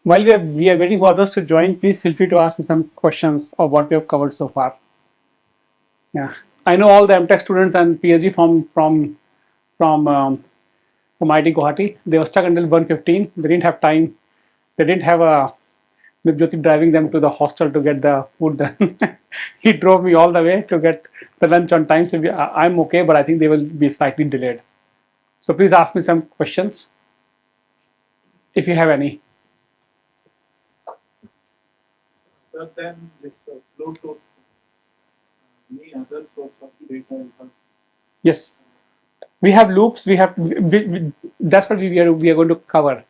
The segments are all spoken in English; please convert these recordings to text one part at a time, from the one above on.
While we are waiting for others to join, please feel free to ask me some questions of what we have covered so far. Yeah, I know all the MTech students and PhD from from IIT Guwahati. They were stuck until 1:15. They didn't have time. They didn't have a Jyoti driving them to the hostel to get the food done. He drove me all the way to get the lunch on time. So I'm okay, but I think they will be slightly delayed. So please ask me some questions if you have any. But then this Bluetooth, any other source of data. Yes, we have loops. That's what we are going to cover.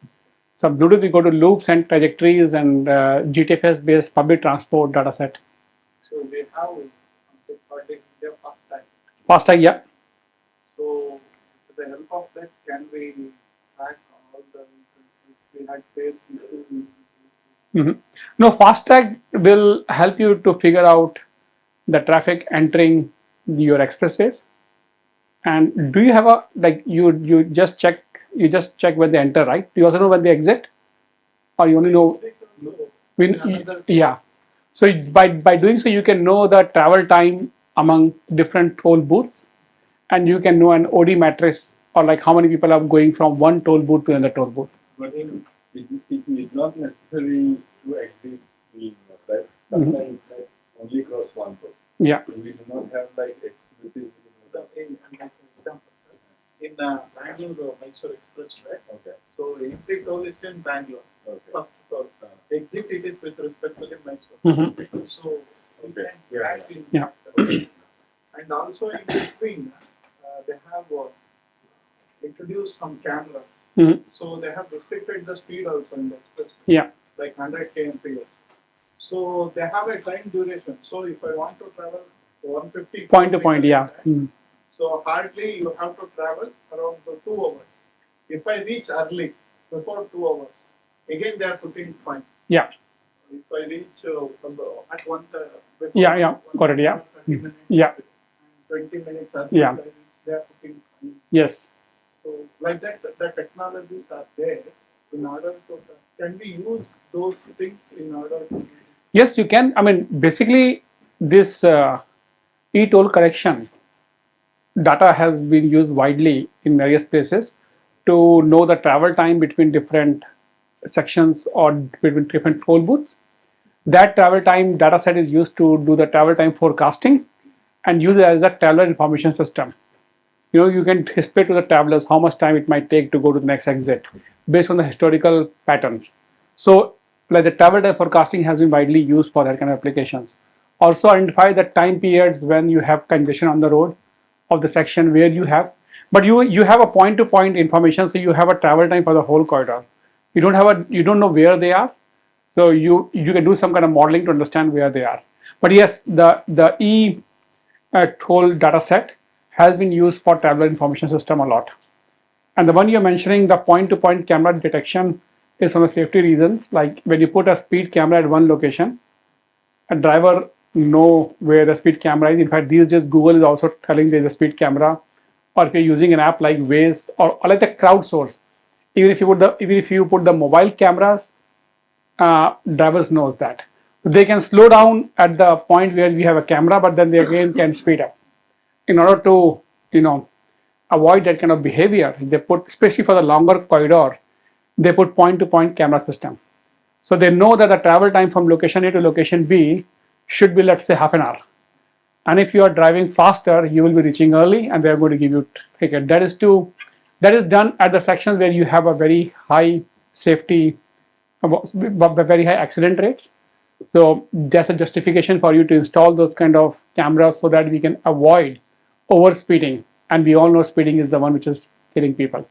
So Bluetooth, we go to loops and trajectories and GTFS based public transport data set. So we have something called India Fast Tag. FASTag, yeah. So with the help of that, can we track all the we had faced issues? No, FASTag will help you to figure out the traffic entering your expressways. And do you have a like you just check when they enter, right? Do you also know when they exit, or you only know when? Yeah. So by doing so, you can know the travel time among different toll booths, and you can know an OD matrix or like how many people are going from one toll booth to another toll booth. But it is not necessary to exit the right. Sometimes like only cross one road. Yeah. So we do not have like exclusive. In Bangalore, Mysore Express, right? Okay. So entry toll is in Bangalore. Okay. First toll. Exit it is with respect to the Mysore. So okay. Yeah. And also in between, they have introduced some cameras. So they have restricted the speed also in the express. Yeah. Like 100 kmph. So they have a time duration. So if I want to travel 150 point to point, yeah. So hardly you have to travel around 2 hours. If I reach early, before 2 hours, again they are putting fine. Yeah. If I reach at one before yeah, got it, yeah. 30 minutes, Yeah. 20 minutes early, Yeah. they are putting fine. Yes. So like that, the technologies are there in order to, can we use those things in order to? Yes, you can. I mean, basically, this e-toll correction data has been used widely in various places to know the travel time between different sections or between different toll booths. That travel time data set is used to do the travel time forecasting and use it as a traveler information system. You can display to the travelers how much time it might take to go to the next exit based on the historical patterns. So, like the travel time forecasting has been widely used for that kind of applications. Also, identify the time periods when you have congestion on the road of the section where you have, but you have a point-to-point information, so you have a travel time for the whole corridor. You don't know where they are, so you can do some kind of modeling to understand where they are. But yes, the toll data set has been used for traveler information system a lot. And the one you're mentioning, the point-to-point camera detection, is for the safety reasons. Like when you put a speed camera at one location, a driver know where the speed camera is. In fact, these days Google is also telling there's a speed camera. Or if you're using an app like Waze or like the crowdsource, even if you put the mobile cameras, drivers knows that they can slow down at the point where we have a camera, but then they again can speed up in order to avoid that kind of behavior. They put, especially for the longer corridor, they put point-to-point camera system. So they know that the travel time from location A to location B should be, let's say, half an hour. And if you are driving faster, you will be reaching early, and they are going to give you ticket. That is done at the sections where you have a very high safety, very high accident rates. So that's a justification for you to install those kind of cameras so that we can avoid over speeding. And we all know speeding is the one which is killing people.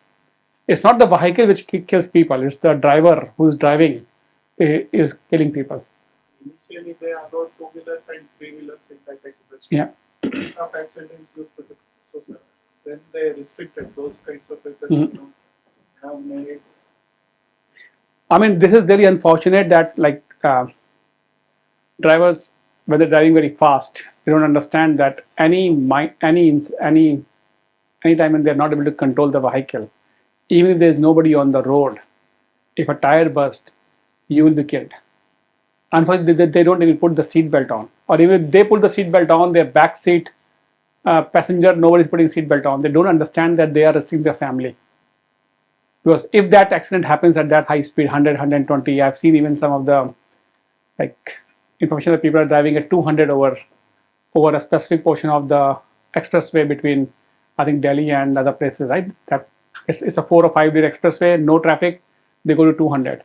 It's not the vehicle which kills people, it's the driver who's driving is killing people. Initially, they allowed two-wheelers and three-wheelers in that express. Yeah. Of accidents used to the, then they restricted those kinds of vehicles. Have made. I mean, this is very unfortunate that like drivers, when they're driving very fast, they don't understand that any time when they're not able to control the vehicle, even if there's nobody on the road, if a tire burst, you will be killed. Unfortunately, they don't even put the seat belt on, or even if they put the seat belt on, their back seat passenger, nobody is putting seat belt on. They don't understand that they are risking their family. Because if that accident happens at that high speed, 100, 120, I've seen even some of the like information that people are driving at 200 over a specific portion of the expressway between, I think, Delhi and other places, right? That it's a 4 or 5 lane expressway, no traffic, they go to 200.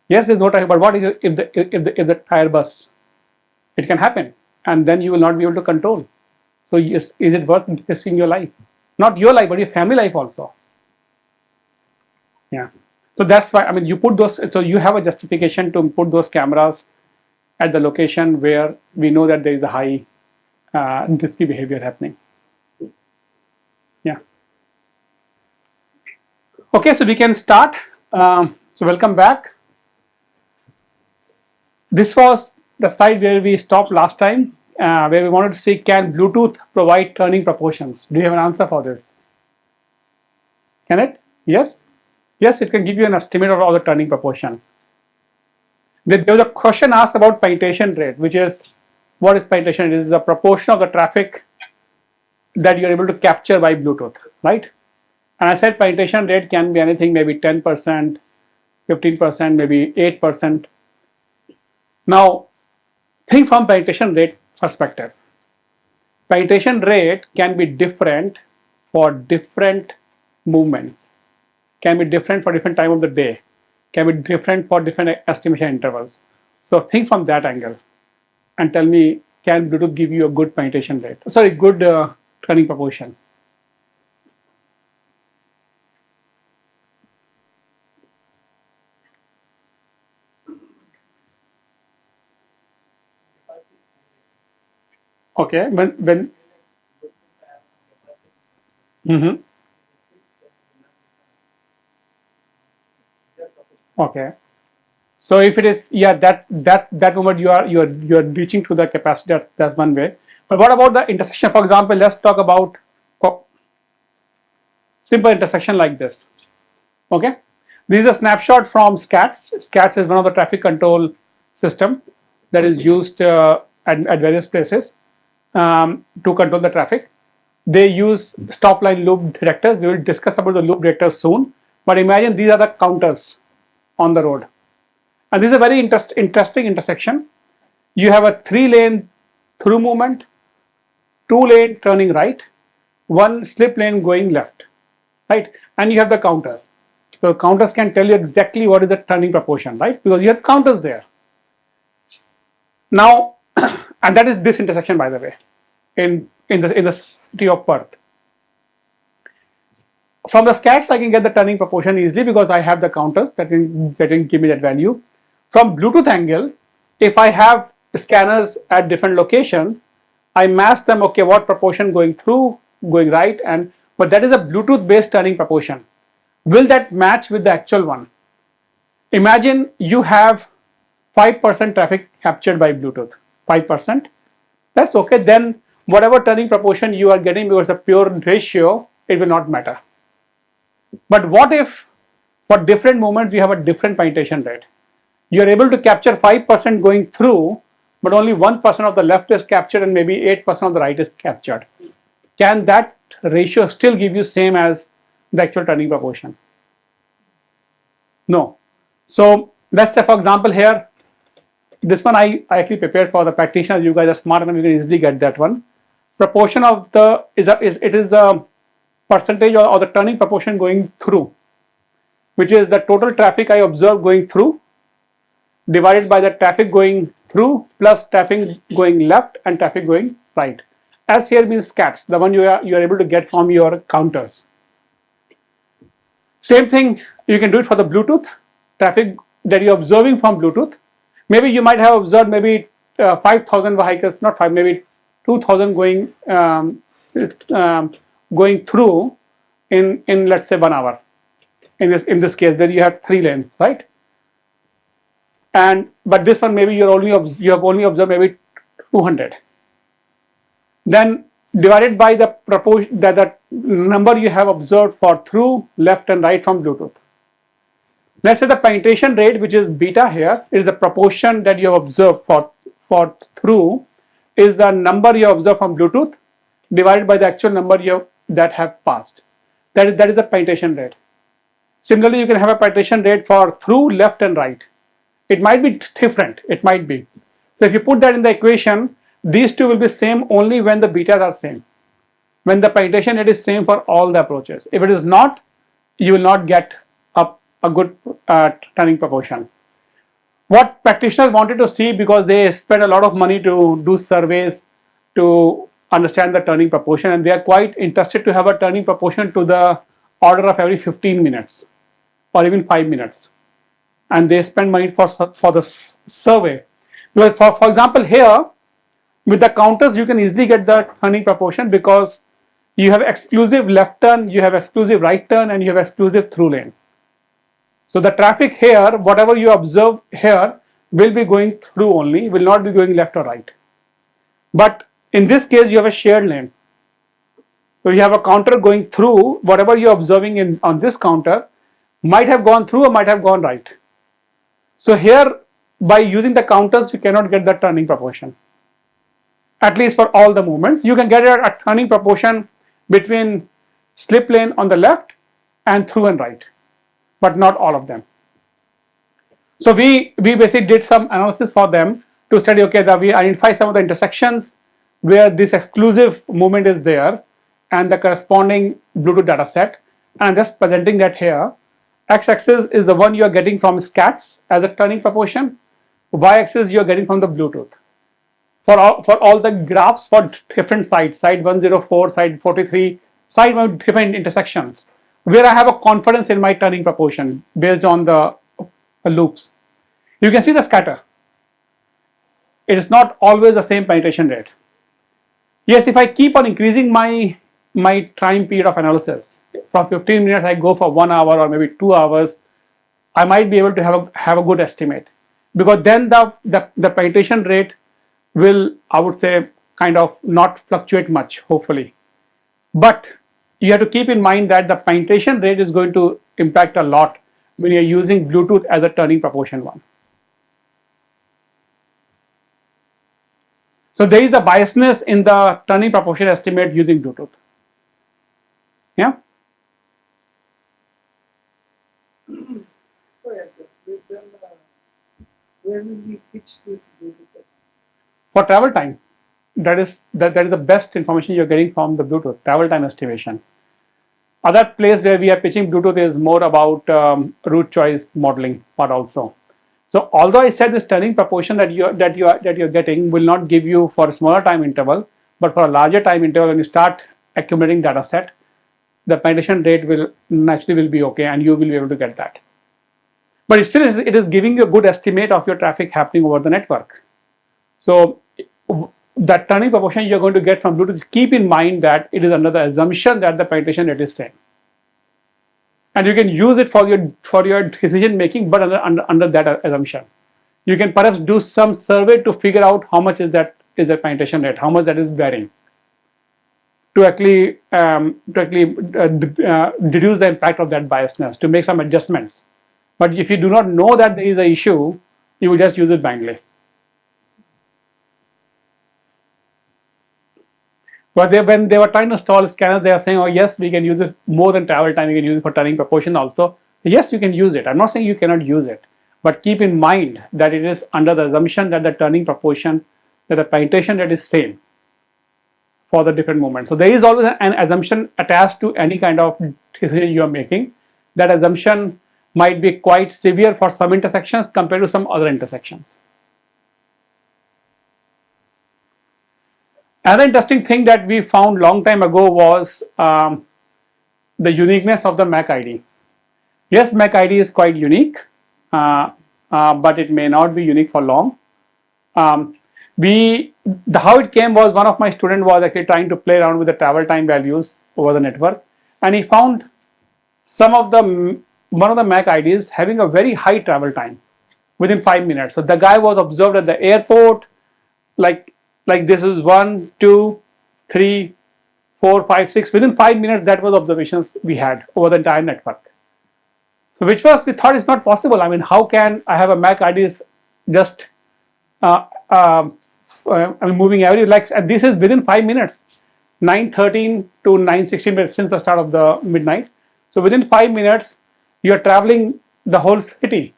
Yes, there's no traffic, but what if the tire bursts? It can happen, and then you will not be able to control. So is it worth risking your life? Not your life, but your family life also. Yeah. So that's why, I mean, you put those, so you have a justification to put those cameras at the location where we know that there is a high risky behavior happening. Yeah. Okay, so we can start. So welcome back. This was the slide where we stopped last time, where we wanted to see, can Bluetooth provide turning proportions? Do you have an answer for this? Can it? Yes? Yes, it can give you an estimate of all the turning proportion. There was a question asked about penetration rate, which is, what is penetration rate? It is the proportion of the traffic that you're able to capture by Bluetooth, right? And I said penetration rate can be anything, maybe 10%, 15%, maybe 8%. Now, think from penetration rate perspective. Penetration rate can be different for different movements, can be different for different time of the day, can be different for different estimation intervals. So think from that angle and tell me, can Bluetooth give you a good penetration rate? Sorry, good turning proportion. Okay, when mm-hmm. Okay. So if it is, yeah, that moment you're reaching to the capacity, that's one way. But what about the intersection? For example, let's talk about simple intersection like this. Okay, this is a snapshot from SCATS. SCATS is one of the traffic control system that is used at various places to control the traffic. They use stop line loop detectors. We will discuss about the loop detectors soon. But imagine these are the counters on the road. And this is a very interesting intersection. You have a 3-lane through movement, 2-lane turning right, 1 slip lane going left, right? And you have the counters. So counters can tell you exactly what is the turning proportion, right? Because you have counters there. Now, and that is this intersection, by the way, in the city of Perth. From the SCATs, I can get the turning proportion easily because I have the counters that can give me that value. From Bluetooth angle, if I have scanners at different locations, I mask them. Okay, what proportion going through, going right, but that is a Bluetooth-based turning proportion. Will that match with the actual one? Imagine you have 5% traffic captured by Bluetooth. 5%. That's okay. Then whatever turning proportion you are getting, because a pure ratio, it will not matter. But what if for different movements you have a different penetration rate? You are able to capture 5% going through, but only 1% of the left is captured and maybe 8% of the right is captured. Can that ratio still give you same as the actual turning proportion? No. So let's say, for example, here, this one I actually prepared for the practitioners. You guys are smart enough, you can easily get that one. Proportion of the it is the percentage or the turning proportion going through, which is the total traffic I observe going through divided by the traffic going through plus traffic going left and traffic going right. S here means SCATs, the one you are able to get from your counters. Same thing, you can do it for the Bluetooth traffic that you're observing from Bluetooth. Maybe you might have observed maybe 5,000 vehicles, not 5, maybe 2,000 going through in let's say 1 hour. In this case, then you have 3 lanes, right? But this one maybe you have only observed maybe 200. Then divided by the proportion, the number you have observed for through, left and right from Bluetooth. Let's say the penetration rate, which is beta here, is the proportion that you have observed for through, is the number you observe from Bluetooth divided by the actual number that have passed. That is the penetration rate. Similarly, you can have a penetration rate for through, left, and right. It might be different. It might be. So if you put that in the equation, these two will be same only when the betas are same. When the penetration rate is same for all the approaches. If it is not, you will not get a good turning proportion. What practitioners wanted to see, because they spend a lot of money to do surveys to understand the turning proportion, and they are quite interested to have a turning proportion to the order of every 15 minutes or even 5 minutes, and they spend money for the survey. Because for example, here with the counters you can easily get the turning proportion, because you have exclusive left turn, you have exclusive right turn, and you have exclusive through lane. So the traffic here, whatever you observe here, will be going through only, will not be going left or right. But in this case, you have a shared lane. So you have a counter going through, whatever you're observing on this counter might have gone through or might have gone right. So here, by using the counters, you cannot get the turning proportion. At least for all the movements, you can get a turning proportion between slip lane on the left and through and right, but not all of them. So we basically did some analysis for them to study, okay, that we identify some of the intersections where this exclusive movement is there and the corresponding Bluetooth data set, and just presenting that here. X-axis is the one you are getting from SCATs as a turning proportion. Y-axis you are getting from the Bluetooth. For all the graphs for different sites, site 104, site 43, site with different intersections, where I have a confidence in my turning proportion based on the loops. You can see the scatter. It is not always the same penetration rate. Yes, if I keep on increasing my time period of analysis, from 15 minutes I go for 1 hour or maybe 2 hours, I might be able to have a good estimate, because then the penetration rate will, I would say, kind of not fluctuate much, hopefully. But you have to keep in mind that the penetration rate is going to impact a lot when you're using Bluetooth as a turning proportion one. So there is a biasness in the turning proportion estimate using Bluetooth. Yeah? Where will we pitch this Bluetooth? For travel time, that is the best information you're getting from the Bluetooth, travel time estimation. Other place where we are pitching Bluetooth is more about route choice modeling part also. So although I said this turning proportion that you're getting will not give you for a smaller time interval, but for a larger time interval, when you start accumulating data set, the penetration rate will naturally be okay, and you will be able to get that. But it is giving you a good estimate of your traffic happening over the network. So that turning proportion you're going to get from Bluetooth, keep in mind that it is under the assumption that the penetration rate is same. And you can use it for your decision making, but under that assumption. You can perhaps do some survey to figure out how much is the penetration rate, how much that is varying, to actually reduce the impact of that biasness, to make some adjustments. But if you do not know that there is an issue, you will just use it blindly. But when they were trying to install scanners, they are saying, oh yes, we can use it more than travel time, we can use it for turning proportion also. Yes, you can use it. I'm not saying you cannot use it. But keep in mind that it is under the assumption that the turning proportion, that the penetration rate is same for the different movements. So there is always an assumption attached to any kind of decision you are making. That assumption might be quite severe for some intersections compared to some other intersections. Another interesting thing that we found long time ago was the uniqueness of the MAC ID. Yes, MAC ID is quite unique, but it may not be unique for long. How it came was, one of my students was actually trying to play around with the travel time values over the network, and he found one of the MAC IDs having a very high travel time within 5 minutes. So the guy was observed at the airport, like this is 1, 2, 3, 4, 5, 6. Within 5 minutes, that was observations we had over the entire network. So which was we thought is not possible. I mean, how can I have a MAC ID is just I mean, moving every like, and this is within 5 minutes, 9:13 to 9:16 minutes since the start of the midnight. So within 5 minutes, you are traveling the whole city.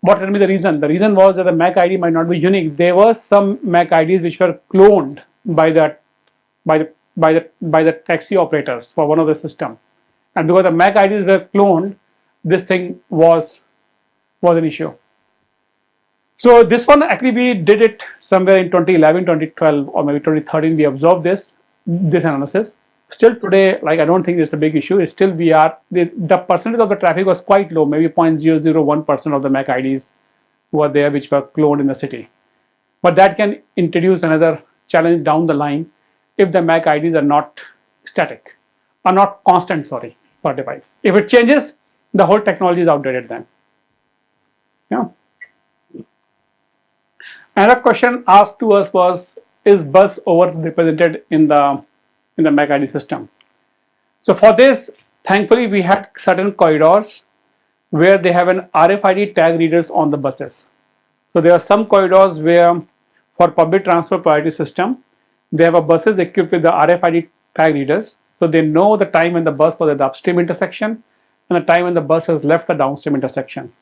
What can be the reason? The reason was that the MAC ID might not be unique. There were some MAC IDs which were cloned by the taxi operators for one of the system, and because the MAC IDs were cloned, this thing was an issue. So this one actually we did it somewhere in 2011, 2012, or maybe 2013. We observed this analysis. Still today, like I don't think it's a big issue. It's still the percentage of the traffic was quite low, maybe 0.001% of the MAC IDs were there which were cloned in the city. But that can introduce another challenge down the line if the MAC IDs are not static, are not constant, sorry, per device. If it changes, the whole technology is outdated then. Yeah. Another question asked to us was, is bus overrepresented in the MAC ID system? So for this, thankfully, we had certain corridors where they have an RFID tag readers on the buses. So there are some corridors where for public transport priority system, they have a buses equipped with the RFID tag readers. So they know the time when the bus was at the upstream intersection and the time when the bus has left the downstream intersection.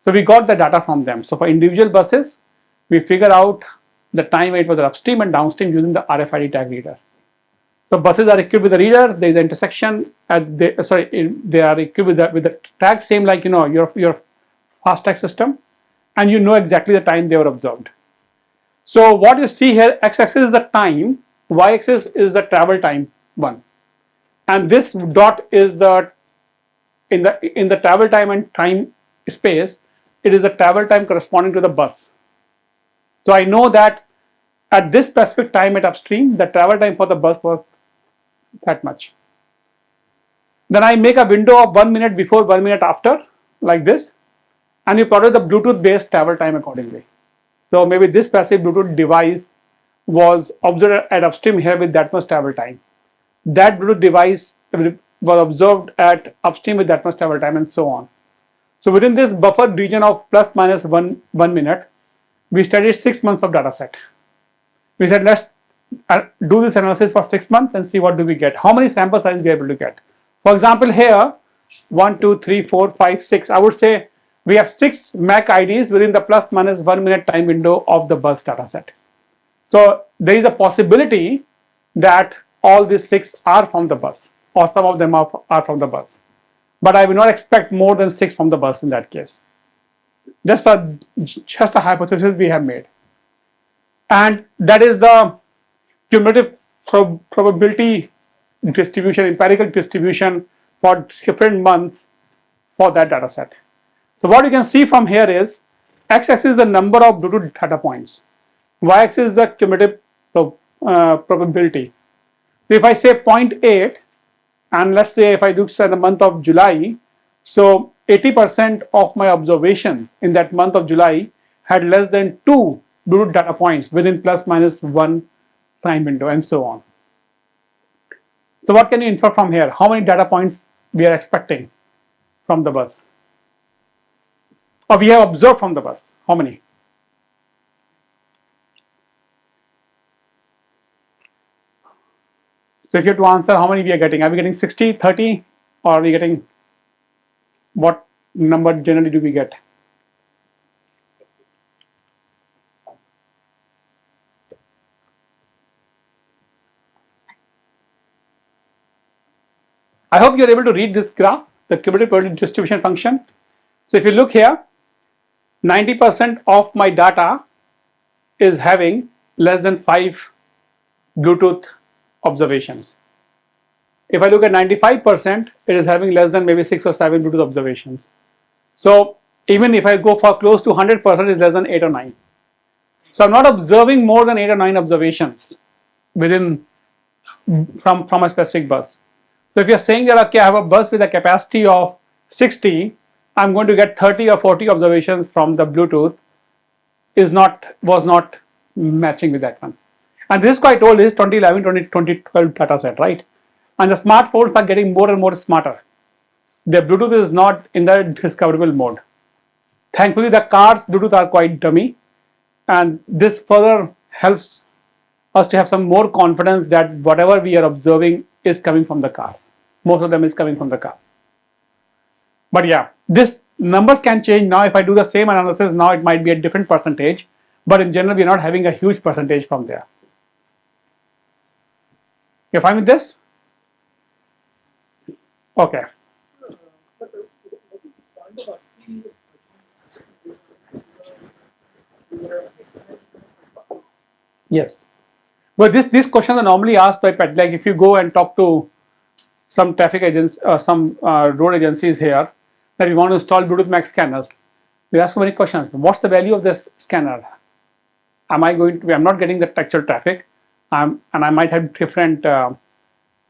So we got the data from them. So for individual buses, we figure out the time it was upstream and downstream using the RFID tag reader. So buses are equipped with a reader. There is an intersection. They are equipped with the tag, same like your FASTag system, and you know exactly the time they were observed. So what you see here, x-axis is the time, y-axis is the travel time one, and this dot is the in the travel time and time space. It is the travel time corresponding to the bus. So I know that at this specific time at upstream, the travel time for the bus was that much. Then I make a window of 1 minute before, 1 minute after, like this, and you plot the Bluetooth based travel time accordingly. So maybe this passive Bluetooth device was observed at upstream here with that much travel time. That Bluetooth device was observed at upstream with that much travel time, and so on. So within this buffered region of plus minus one minute, we studied 6 months of data set. We said, let's do this analysis for 6 months and see what do we get. How many sample sizes we are able to get. For example, here, 1, 2, 3, 4, 5, 6. I would say we have 6 MAC IDs within the plus minus 1 minute time window of the bus data set. So there is a possibility that all these 6 are from the bus, or some of them are from the bus. But I will not expect more than 6 from the bus in that case. Just a hypothesis we have made, and that is the cumulative probability distribution, empirical distribution for different months for that data set. So what you can see from here is x-axis is the number of Bluetooth data points, y-axis is the cumulative probability. If I say 0.8, and let's say if I look at the month of July, so 80% of my observations in that month of July had less than 2 Bluetooth data points within plus minus 1 time window, and so on. So what can you infer from here? How many data points we are expecting from the bus, or we have observed from the bus? How many? So if you have to answer how many we are we getting 60, 30, or are we getting, what number generally do we get? I hope you are able to read this graph, the cumulative probability distribution function. So if you look here, 90% of my data is having less than 5 Bluetooth observations. If I look at 95%, it is having less than maybe 6 or 7 Bluetooth observations. So even if I go for close to 100%, it's less than 8 or 9. So I'm not observing more than 8 or 9 observations within from a specific bus. So if you're saying that, okay, I have a bus with a capacity of 60, I'm going to get 30 or 40 observations from the Bluetooth, was not matching with that one. And this is quite old. This is 2011, 2012 data set, right? And the smartphones are getting more and more smarter. the Bluetooth is not in the discoverable mode. Thankfully, the cars Bluetooth are quite dummy, and this further helps us to have some more confidence that whatever we are observing is coming from the cars. Most of them is coming from the car. But yeah, this numbers can change now. If I do the same analysis now, it might be a different percentage. But in general, we are not having a huge percentage from there. You're fine with this? Okay. Yes. But these questions are normally asked by pet. Like if you go and talk to some traffic agents, some road agencies here, that we want to install Bluetooth Max scanners. They ask so many questions. What's the value of this scanner? Am I going to? I'm not getting the actual traffic, and I might have different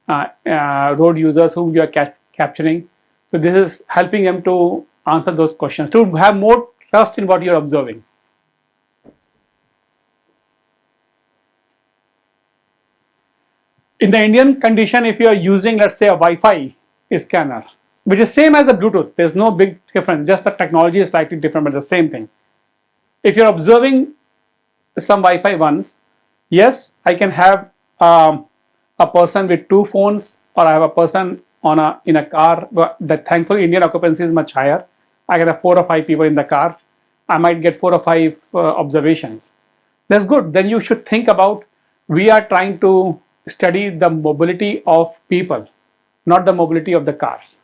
road users whom you are capturing. So this is helping them to answer those questions, to have more trust in what you're observing. In the Indian condition, if you are using, let's say, a Wi-Fi scanner, which is same as the Bluetooth, there's no big difference, just the technology is slightly different, but the same thing. If you're observing some Wi-Fi ones, yes, I can have a person with 2 phones, or I have a person in a car. But thankfully Indian occupancy is much higher. I can have 4 or 5 people in the car. I might get 4 or 5 observations. That's good. Then you should think about, we are trying to study the mobility of people, not the mobility of the cars.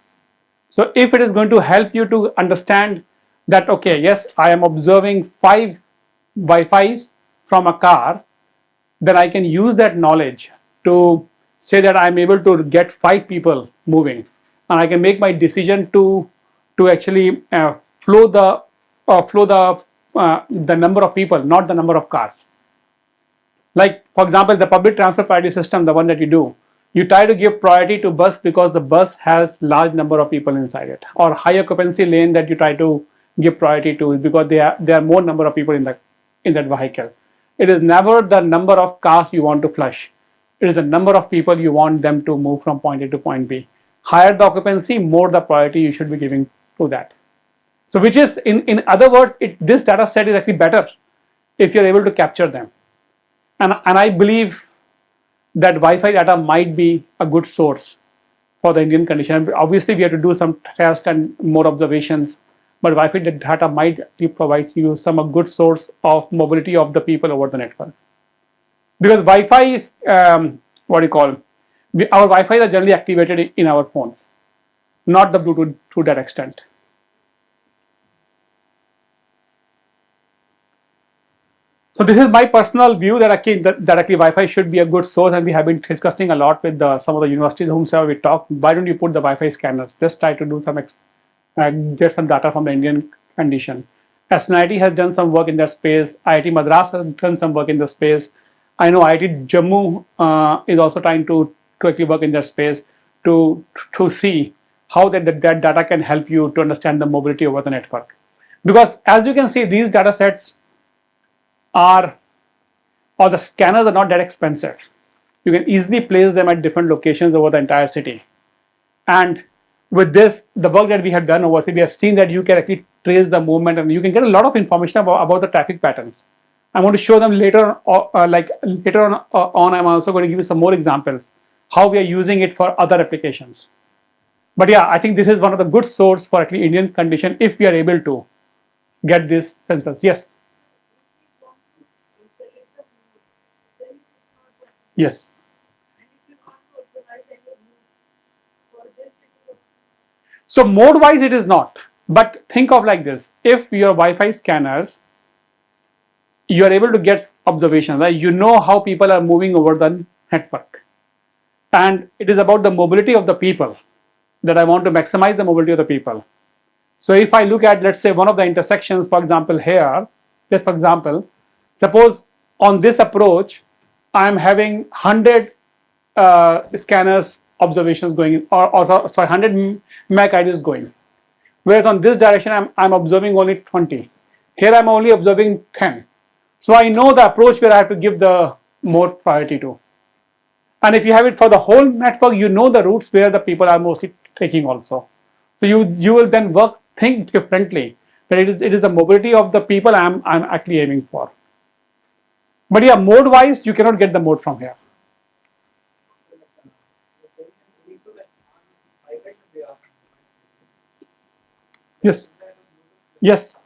So if it is going to help you to understand that, okay, yes, I am observing 5 Wi-Fis from a car, then I can use that knowledge to say that I'm able to get 5 people moving, and I can make my decision to actually flow the number of people, not the number of cars. Like for example, the public transport priority system, the one that you do, you try to give priority to bus because the bus has large number of people inside it, or high occupancy lane that you try to give priority to is because there are more number of people in that vehicle. It is never the number of cars you want to flush. It is the number of people you want them to move from point A to point B. Higher the occupancy, more the priority you should be giving to that. So which is, in other words, this data set is actually better if you're able to capture them. And I believe that Wi-Fi data might be a good source for the Indian condition. Obviously, we have to do some tests and more observations, but Wi-Fi data might provide you some good source of mobility of the people over the network. Because Wi-Fi is, what do you call, our Wi-Fi are generally activated in our phones, not the Bluetooth to that extent. So this is my personal view that actually Wi-Fi should be a good source, and we have been discussing a lot with some of the universities whomsoever we talk. Why don't you put the Wi-Fi scanners? Just try to do some get some data from the Indian condition. SNIT has done some work in that space. IIT Madras has done some work in the space. I know IIT Jammu is also trying to actually work in that space to see how that data can help you to understand the mobility over the network. Because as you can see, these data sets or the scanners are not that expensive. You can easily place them at different locations over the entire city. And with this, the work that we have done overseas, we have seen that you can actually trace the movement, and you can get a lot of information about the traffic patterns. I'm going to show them later, later on. I'm also going to give you some more examples how we are using it for other applications. But yeah, I think this is one of the good source for actually Indian condition if we are able to get this sensors. Yes. Yes. So mode wise it is not, but think of like this: if your Wi-Fi scanners, you are able to get observations, right? You know how people are moving over the network, and it is about the mobility of the people that I want to maximize the mobility of the people. So if I look at, let's say, one of the intersections, for example, here, just for example, suppose on this approach, I am having 100 scanners observations going, or sorry, 100 MAC IDs going. Whereas on this direction, I'm observing only 20. Here I'm only observing 10. So I know the approach where I have to give the more priority to. And if you have it for the whole network, you know the routes where the people are mostly taking also. So you will then think differently, that it is the mobility of the people I'm actually aiming for. But yeah, mode wise, you cannot get the mode from here. Yes. Yes.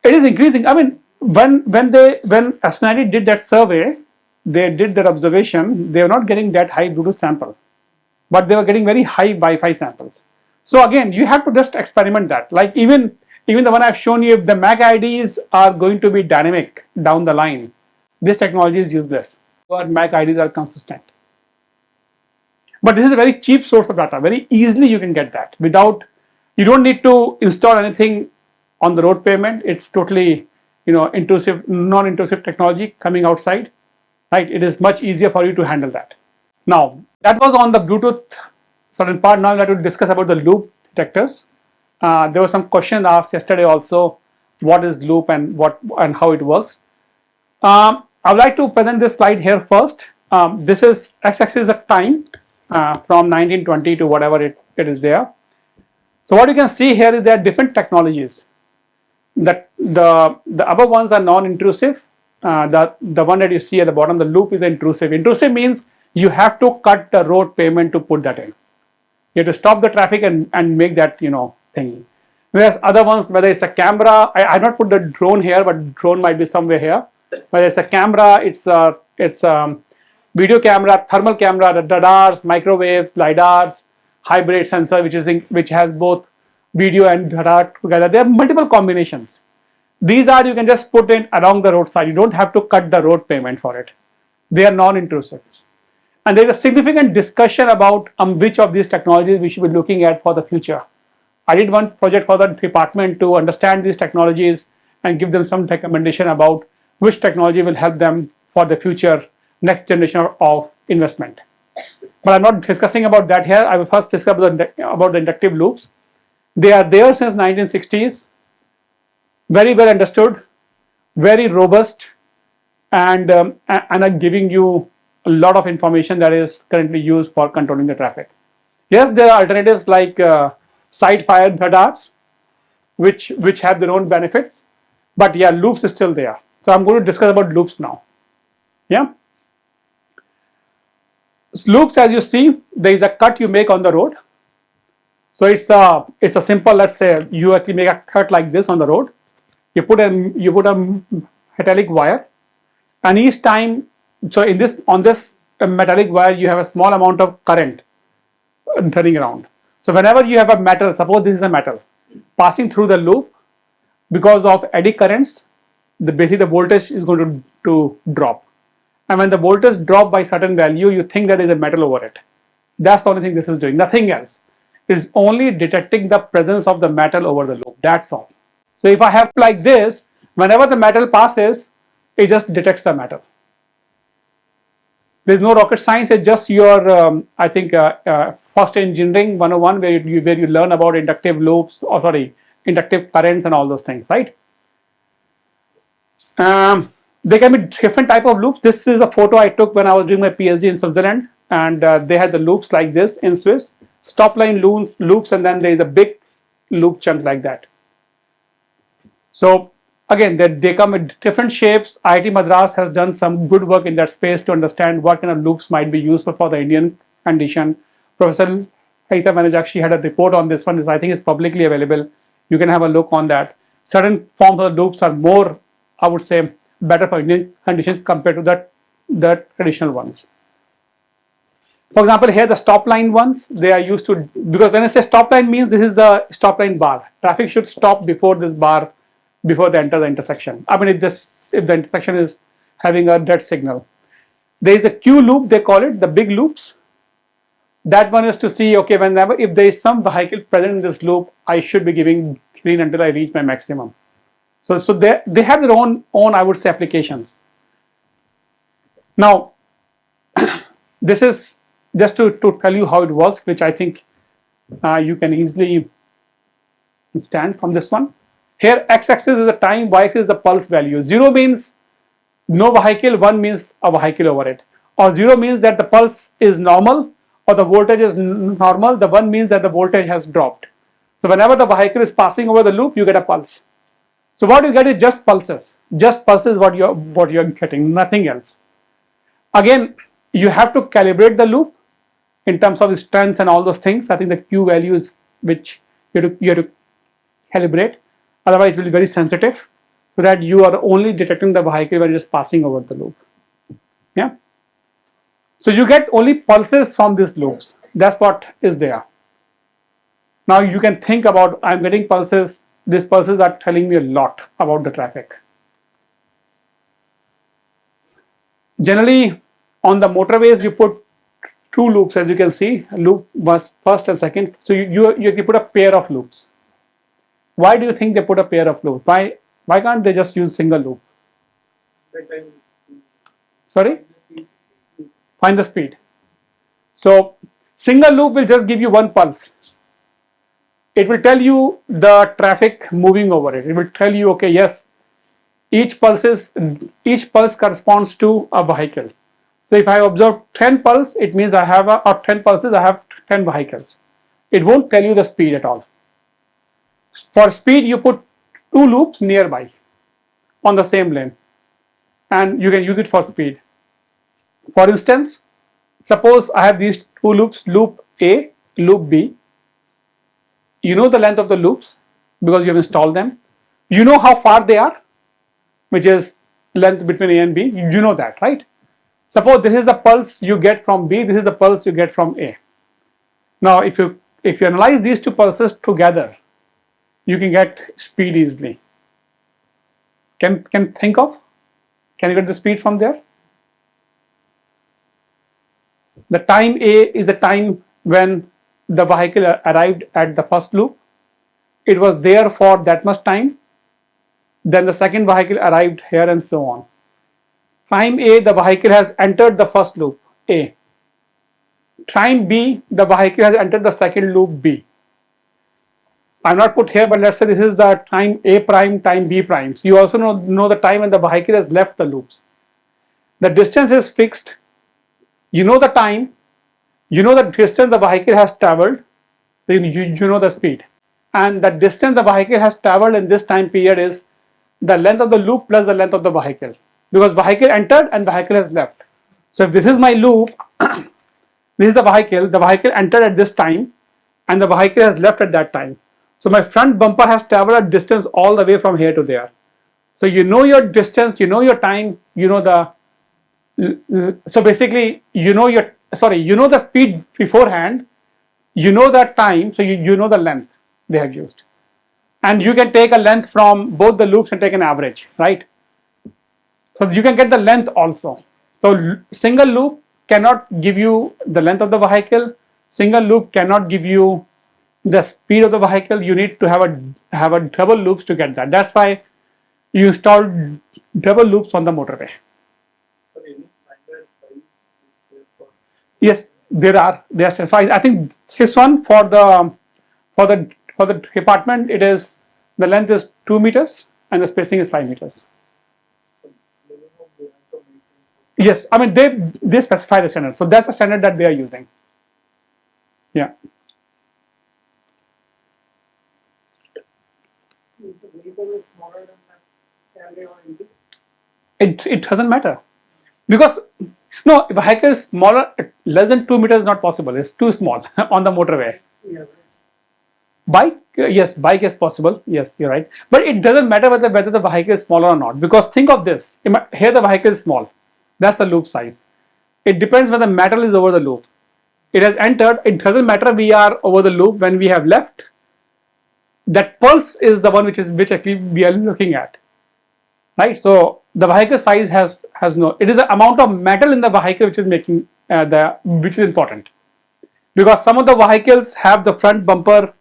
It is increasing. I mean, when Asnani did that survey, they did that observation. They were not getting that high Bluetooth sample, but they were getting very high Wi-Fi samples. So again, you have to just experiment that. Like even the one I've shown you, if the MAC IDs are going to be dynamic down the line, this technology is useless. But MAC IDs are consistent. But this is a very cheap source of data. Very easily you can get that without, you don't need to install anything on the road pavement. It's totally, intrusive, non-intrusive technology coming outside, right? It is much easier for you to handle that. Now, that was on the Bluetooth certain part. Now that we discuss about the loop detectors. There was some question asked yesterday also, what is loop and how it works. I would like to present this slide here first. This is x-axis of time from 1920 to whatever it is there. So what you can see here is there are different technologies. That the above ones are non-intrusive. The one that you see at the bottom, the loop, is intrusive. Intrusive means you have to cut the road pavement to put that in. You have to stop the traffic and make that thing. Whereas other ones, whether it's a camera, I not put the drone here, but drone might be somewhere here. Whether it's a camera, it's video camera, thermal camera, radars, microwaves, lidars, hybrid sensor, which has both video and radar together. There are multiple combinations. These are, you can just put in along the roadside. You don't have to cut the road pavement for it. They are non-intrusive. And there is a significant discussion about which of these technologies we should be looking at for the future. I did one project for the department to understand these technologies and give them some recommendation about which technology will help them for the future next generation of investment. But I'm not discussing about that here. I will first discuss about the inductive loops. They are there since 1960s, very well understood, very robust, and are giving you a lot of information that is currently used for controlling the traffic. Yes, there are alternatives like side-fired radars, which have their own benefits, but yeah, loops is still there. So I'm going to discuss about loops now. Yeah. Loops, as you see, there is a cut you make on the road. So it's a simple, let's say you actually make a cut like this on the road. You put a metallic wire, and each time, so on this metallic wire, you have a small amount of current turning around. So whenever you have a metal, suppose this is a metal passing through the loop, because of eddy currents, basically the voltage is going to drop. And when the voltage drop by certain value, you think there is a metal over it. That's the only thing this is doing, nothing else. It is only detecting the presence of the metal over the loop. That's all. So if I have like this, whenever the metal passes, it just detects the metal. There's no rocket science. It's just your, I think, first engineering 101, where you learn about inductive loops, inductive currents and all those things, right? There can be different type of loops. This is a photo I took when I was doing my PhD in Switzerland, and they had the loops like this in Swiss, stop line loops, and then there is a big loop chunk like that. So again, they come in different shapes. IIT Madras has done some good work in that space to understand what kind of loops might be useful for the Indian condition. Professor Kaita Manajakshi had a report on this one. I think is publicly available. You can have a look on that. Certain forms of loops are more, I would say, better for Indian conditions compared to the traditional ones. For example, here the stop line ones, they are used to, because when I say stop line means this is the stop line bar. Traffic should stop before this bar, before they enter the intersection. I mean, if the intersection is having a dead signal. There is a Q loop, they call it, the big loops. That one is to see, okay, if there is some vehicle present in this loop, I should be giving green until I reach my maximum. So they have their own, I would say, applications. Now, this is just to tell you how it works, which I think you can easily understand from this one. Here, x-axis is the time, y-axis is the pulse value. 0 means no vehicle, 1 means a vehicle over it. or 0 means that the pulse is normal or the voltage is normal, the 1 means that the voltage has dropped. So whenever the vehicle is passing over the loop, you get a pulse. So what you get is just pulses. Just pulses what you're getting, nothing else. Again, you have to calibrate the loop in terms of strength and all those things. I think the Q values which you have to calibrate, otherwise it will be very sensitive, so that you are only detecting the vehicle when it is passing over the loop. Yeah. So you get only pulses from these loops. That's what is there. Now you can think about, I'm getting pulses. These pulses are telling me a lot about the traffic. Generally, on the motorways, you put two loops, as you can see, loop was first and second. So you put a pair of loops. Why do you think they put a pair of loops? Why can't they just use single loop? Sorry? Find the speed. So single loop will just give you one pulse. It will tell you the traffic moving over it. It will tell you, okay, yes, each pulse corresponds to a vehicle. So if I observe 10 pulses, it means I have 10 pulses, I have 10 vehicles. It won't tell you the speed at all. For speed, you put two loops nearby on the same lane, and you can use it for speed. For instance, suppose I have these two loops, loop A, loop B. You know the length of the loops because you have installed them. You know how far they are, which is length between A and B. You know that, right? Suppose this is the pulse you get from B, this is the pulse you get from A. Now, if you analyze these two pulses together, you can get speed easily. Can you get the speed from there? The time A is the time when the vehicle arrived at the first loop. It was there for that much time. Then the second vehicle arrived here and so on. Time A, the vehicle has entered the first loop, A. Time B, the vehicle has entered the second loop, B. I'm not put here, but let's say this is the time A prime, time B prime. So you also know the time when the vehicle has left the loops. The distance is fixed. You know the time. You know the distance the vehicle has traveled. So you know the speed. And the distance the vehicle has traveled in this time period is the length of the loop plus the length of the vehicle. Because vehicle entered and vehicle has left. So if this is my loop, this is the vehicle entered at this time and the vehicle has left at that time. So my front bumper has traveled a distance all the way from here to there. So you know your distance, you know your time, you know so basically you know the speed beforehand, you know that time, so you know the length they have used. And you can take a length from both the loops and take an average, right? So you can get the length also. So single loop cannot give you the length of the vehicle. Single loop cannot give you the speed of the vehicle. You need to have a double loops to get that. That's why you install double loops on the motorway. Yes, there are five. I think this one for the department, it is the length is 2 meters and the spacing is 5 meters. Yes, I mean they specify the standard, so that's the standard that they are using. Yeah. It doesn't matter because no, if a vehicle is smaller, less than 2 meters is not possible. It's too small on the motorway. Bike, yes, bike is possible. Yes, you're right. But it doesn't matter whether the vehicle is smaller or not, because think of this. Here the vehicle is small. That's the loop size. It depends whether metal is over the loop. It has entered. It doesn't matter we are over the loop when we have left. That pulse is the one which actually we are looking at. Right. So the vehicle size has no. It is the amount of metal in the vehicle which is making which is important. Because some of the vehicles have the front bumper,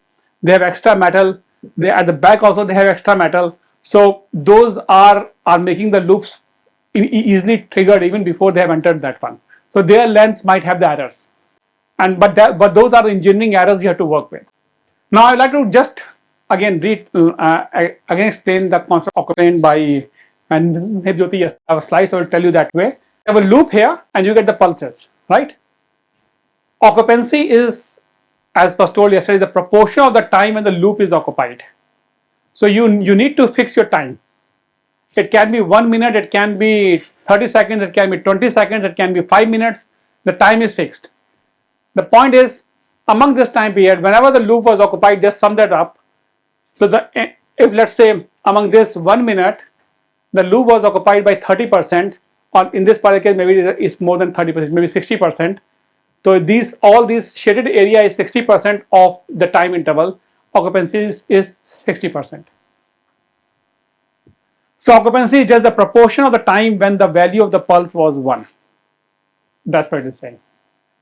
they have extra metal. They at the back also they have extra metal. So those are making the loops easily triggered even before they have entered that one. So their lengths might have the errors, but those are the engineering errors you have to work with. Now I'd like to just again explain the concept explained by and Jyoti. Yes, our slides will tell you that way. You have a loop here and you get the pulses, right? Occupancy is, as was told yesterday, the proportion of the time when the loop is occupied. So you need to fix your time. It can be 1 minute, it can be 30 seconds, it can be 20 seconds, it can be 5 minutes. The time is fixed. The point is, among this time period, whenever the loop was occupied, just sum that up. So if let's say among this 1 minute, the loop was occupied by 30%, or in this particular case, maybe it's more than 30%, maybe 60%. So all these shaded area is 60% of the time interval. Occupancy is 60%. So occupancy is just the proportion of the time when the value of the pulse was 1. That's what it is saying.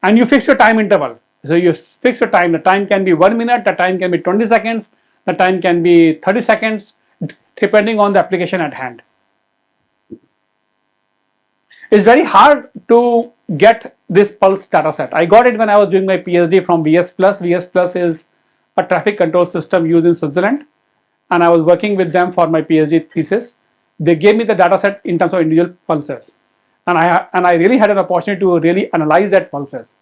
And you fix your time interval. So you fix your time. The time can be 1 minute, the time can be 20 seconds, the time can be 30 seconds, depending on the application at hand. It's very hard to get this pulse data set. I got it when I was doing my PhD from VS Plus. VS Plus is a traffic control system used in Switzerland, and I was working with them for my PhD thesis. They gave me the data set in terms of individual pulses, and I really had an opportunity to really analyze that pulses.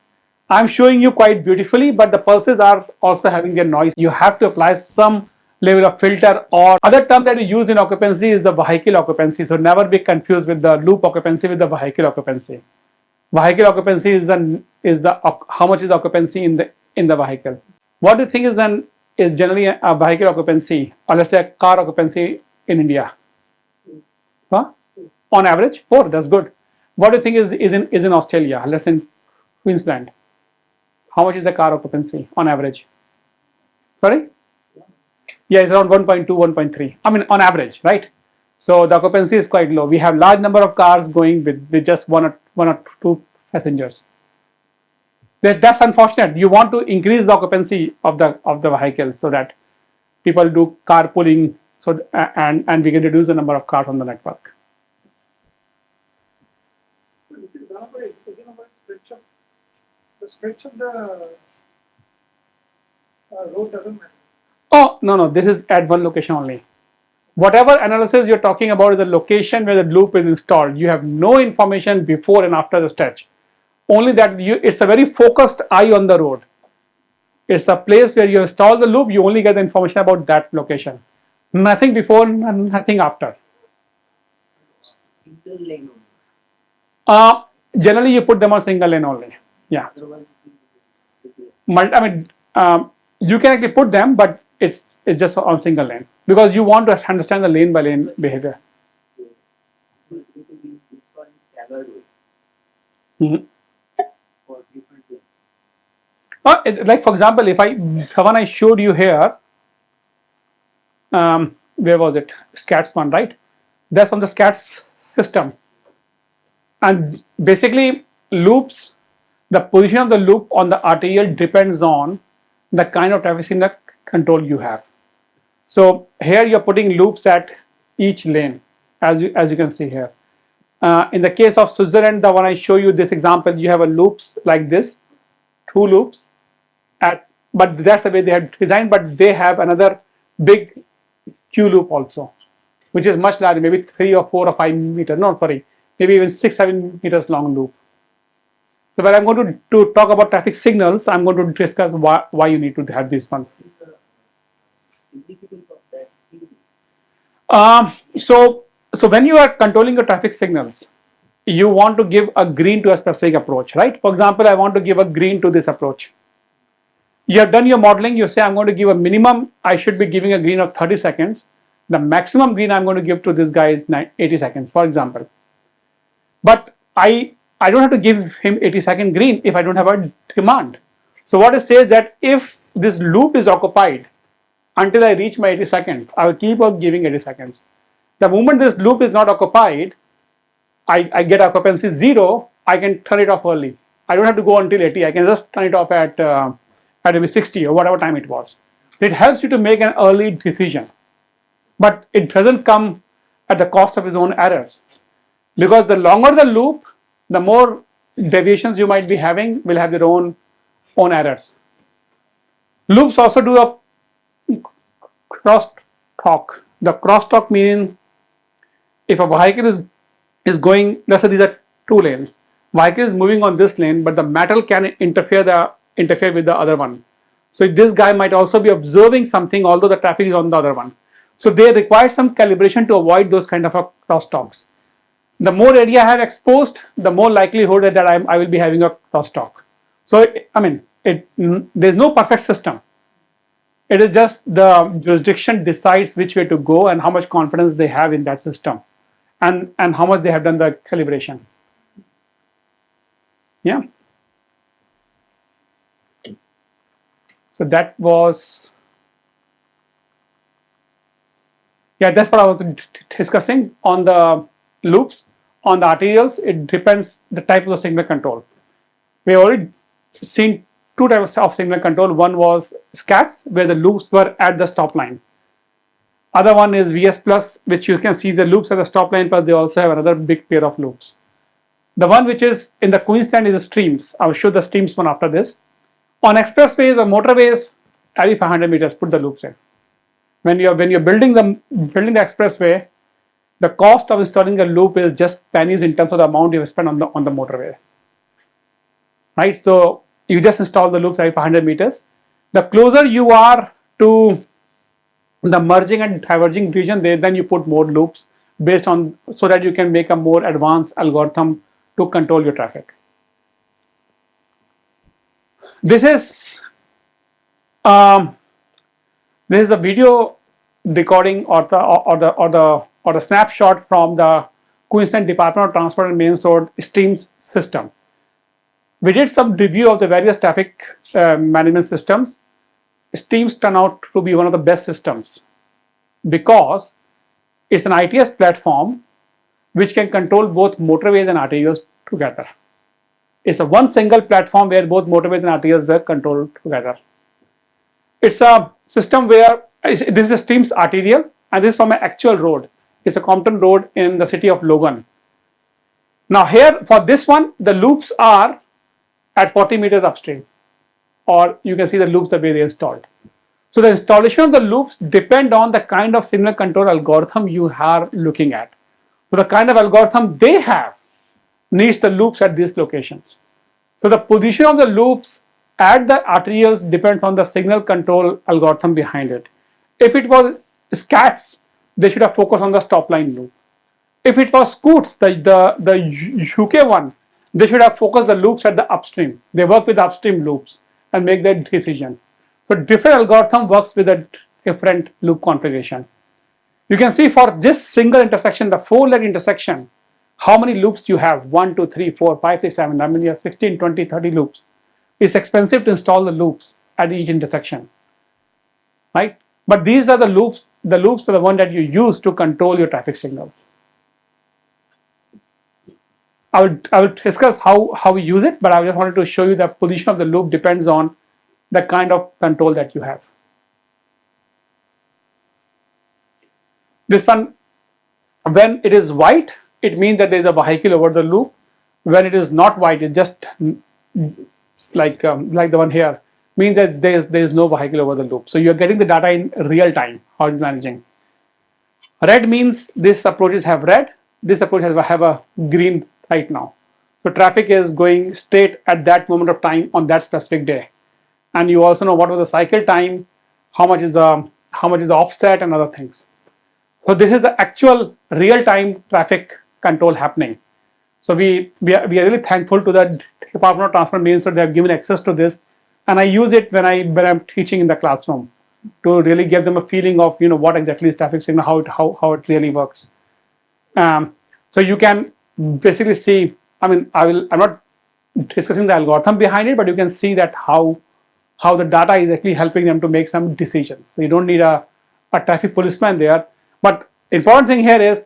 I'm showing you quite beautifully, but the pulses are also having their noise. You have to apply some level of filter, or other term that we use in occupancy is the vehicle occupancy. So never be confused with the loop occupancy with the vehicle occupancy. Vehicle occupancy is how much is occupancy in the vehicle. What do you think is generally a vehicle occupancy, or let's say a car occupancy in India? Huh? On average, 4. That's good. What do you think is in Australia? Let's say in Queensland. How much is the car occupancy on average? Sorry? Yeah, it's around 1.2, 1.3. I mean, on average, right? So the occupancy is quite low. We have large number of cars going with just one or two passengers. That's unfortunate. You want to increase the occupancy of the vehicle so that people do carpooling, so and we can reduce the number of cars on the network. The stretch of the road doesn't matter. Oh, no, this is at one location only. Whatever analysis you're talking about is the location where the loop is installed. You have no information before and after the stretch. Only that it's a very focused eye on the road. It's a place where you install the loop, you only get the information about that location. Nothing before, nothing after. Single lane only. Generally, you put them on single lane only. Yeah. You can actually put them, but it's just on single lane because you want to understand the lane by lane behavior. Mm-hmm. Like for example, the one I showed you here, where was it? SCATS one, right? That's from the SCATS system. And basically, loops, the position of the loop on the arterial depends on the kind of traffic signal control you have. So here you're putting loops at each lane, as you can see here. In the case of Switzerland, the one I show you this example, you have a loops like this, 2 loops, but that's the way they have designed. But they have another big Q loop also, which is much larger, maybe 3 or 4 or 5 meters. No, sorry, maybe even 6-7 meters long loop. So when I'm going to talk about traffic signals, I'm going to discuss why you need to have these ones. So when you are controlling your traffic signals, you want to give a green to a specific approach, right? For example, I want to give a green to this approach. You have done your modeling, you say I'm going to give a minimum, I should be giving a green of 30 seconds. The maximum green I'm going to give to this guy is 80 seconds, for example. But I don't have to give him 80-second green if I don't have a demand. So what it says that if this loop is occupied until I reach my 80 seconds, I will keep on giving 80 seconds. The moment this loop is not occupied, I get occupancy 0, I can turn it off early. I don't have to go until 80, I can just turn it off at maybe 60 or whatever time it was. It helps you to make an early decision. But it doesn't come at the cost of its own errors. Because the longer the loop, the more deviations you might be having will have their own errors. Loops also do a crosstalk. The crosstalk means if a vehicle is going, let's say these are two lanes. Vehicle is moving on this lane, but the metal can interfere with the other one. So this guy might also be observing something, although the traffic is on the other one. So they require some calibration to avoid those kind of crosstalks. The more area I have exposed, the more likelihood that I will be having a crosstalk. So there's no perfect system. It is just the jurisdiction decides which way to go and how much confidence they have in that system, and how much they have done the calibration. Yeah. So that was, yeah, that's what I was discussing on the loops. On the arterials, it depends the type of the signal control. We already seen two types of signal control. One was SCATs, where the loops were at the stop line. Other one is VS plus, which you can see the loops at the stop line, but they also have another big pair of loops. The one which is in the Queensland is the streams. I'll show the streams one after this. On expressways or motorways, every 500 meters, put the loops in. When you're building the expressway, the cost of installing a loop is just pennies in terms of the amount you have spent on the motorway. Right? So you just install the loops every 500 meters. The closer you are to the merging and diverging region, then you put more loops based on, so that you can make a more advanced algorithm to control your traffic. This is a video recording or the snapshot from the Queensland Department of Transport and Mains Road streams system. We did some review of the various traffic management systems. Streams turn out to be one of the best systems because it's an ITS platform which can control both motorways and arterials together. It's a one single platform where both motorways and arterials were controlled together. It's a system where this is the streams arterial, and this is from an actual road. It's a Compton road in the city of Logan. Now here for this one, the loops are at 40 meters upstream, or you can see the loops the way they installed. So the installation of the loops depend on the kind of signal control algorithm you are looking at. So the kind of algorithm they have needs the loops at these locations. So the position of the loops at the arterials depends on the signal control algorithm behind it. If it was SCATs, they should have focused on the stop line loop. If it was scoots, the UK one, they should have focused the loops at the upstream. They work with the upstream loops and make that decision. So different algorithm works with a different loop configuration. You can see for this single intersection, the 4-leg intersection, how many loops you have. 1, 2, 3, 4, 5, 6, 7. I mean, you have 16, 20, 30 loops. It's expensive to install the loops at each intersection, right? But these are the loops. The loops are the one that you use to control your traffic signals. I will discuss how we use it, but I just wanted to show you the position of the loop depends on the kind of control that you have. This one, when it is white, it means that there is a vehicle over the loop. When it is not white, it just like the one here, means that there is no vehicle over the loop. So you are getting the data in real time, how it is managing. Red means this approaches have red, this approach have a green right now. So traffic is going straight at that moment of time on that specific day. And you also know what was the cycle time, how much is the offset and other things. So this is the actual real-time traffic control happening. So we are really thankful to the Department of Transport Mains Road. They have given access to this, and I use it when I'm teaching in the classroom to really give them a feeling of what exactly is traffic signal, how it really works. So you can basically see. I mean, I'm not discussing the algorithm behind it, but you can see that how the data is actually helping them to make some decisions. So you don't need a traffic policeman there. But important thing here is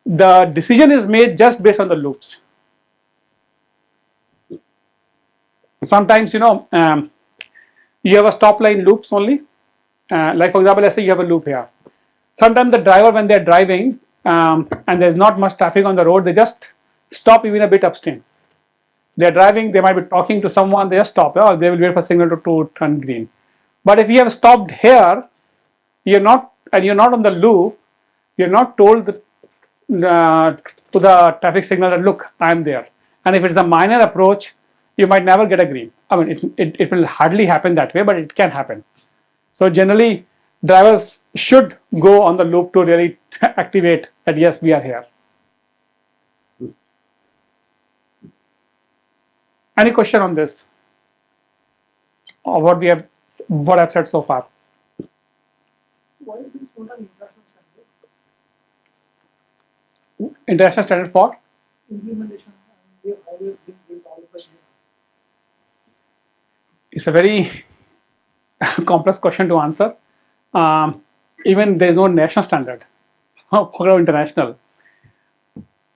the decision is made just based on the loops. Sometimes you have a stop line loops only. Like for example, let's say you have a loop here. Sometimes the driver, when they're driving and there's not much traffic on the road, they just stop even a bit upstream. They're driving, they might be talking to someone, they just stop, or they will wait for signal to turn green. But if you have stopped here, you're not on the loop, you're not told to the traffic signal that look, I'm there. And if it's a minor approach, you might never get a green. I mean, it will hardly happen that way, but it can happen. So generally, drivers should go on the loop to really activate that yes, we are here. Any question on this? Or what I've said so far? Why is this not an international standard? International standard for? Implementation, and we have always been with all of us. It's a very complex question to answer. Even there is no national standard for international.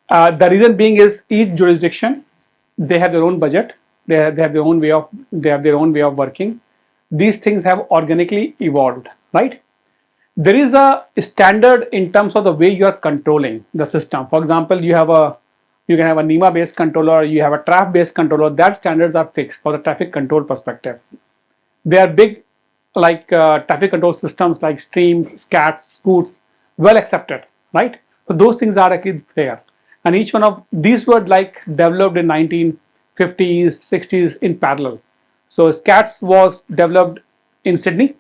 The reason being is each jurisdiction, they have their own budget, they have their own way of working. These things have organically evolved, right? There is a standard in terms of the way you are controlling the system. For example, you can have a NEMA based controller, you have a TRAF based controller. That standards are fixed for the traffic control perspective. They are big, like traffic control systems like streams, scats, scoots, well accepted, right? So those things are actually there. And each one of these were like developed in 1950s, 60s in parallel. So scats was developed in Sydney,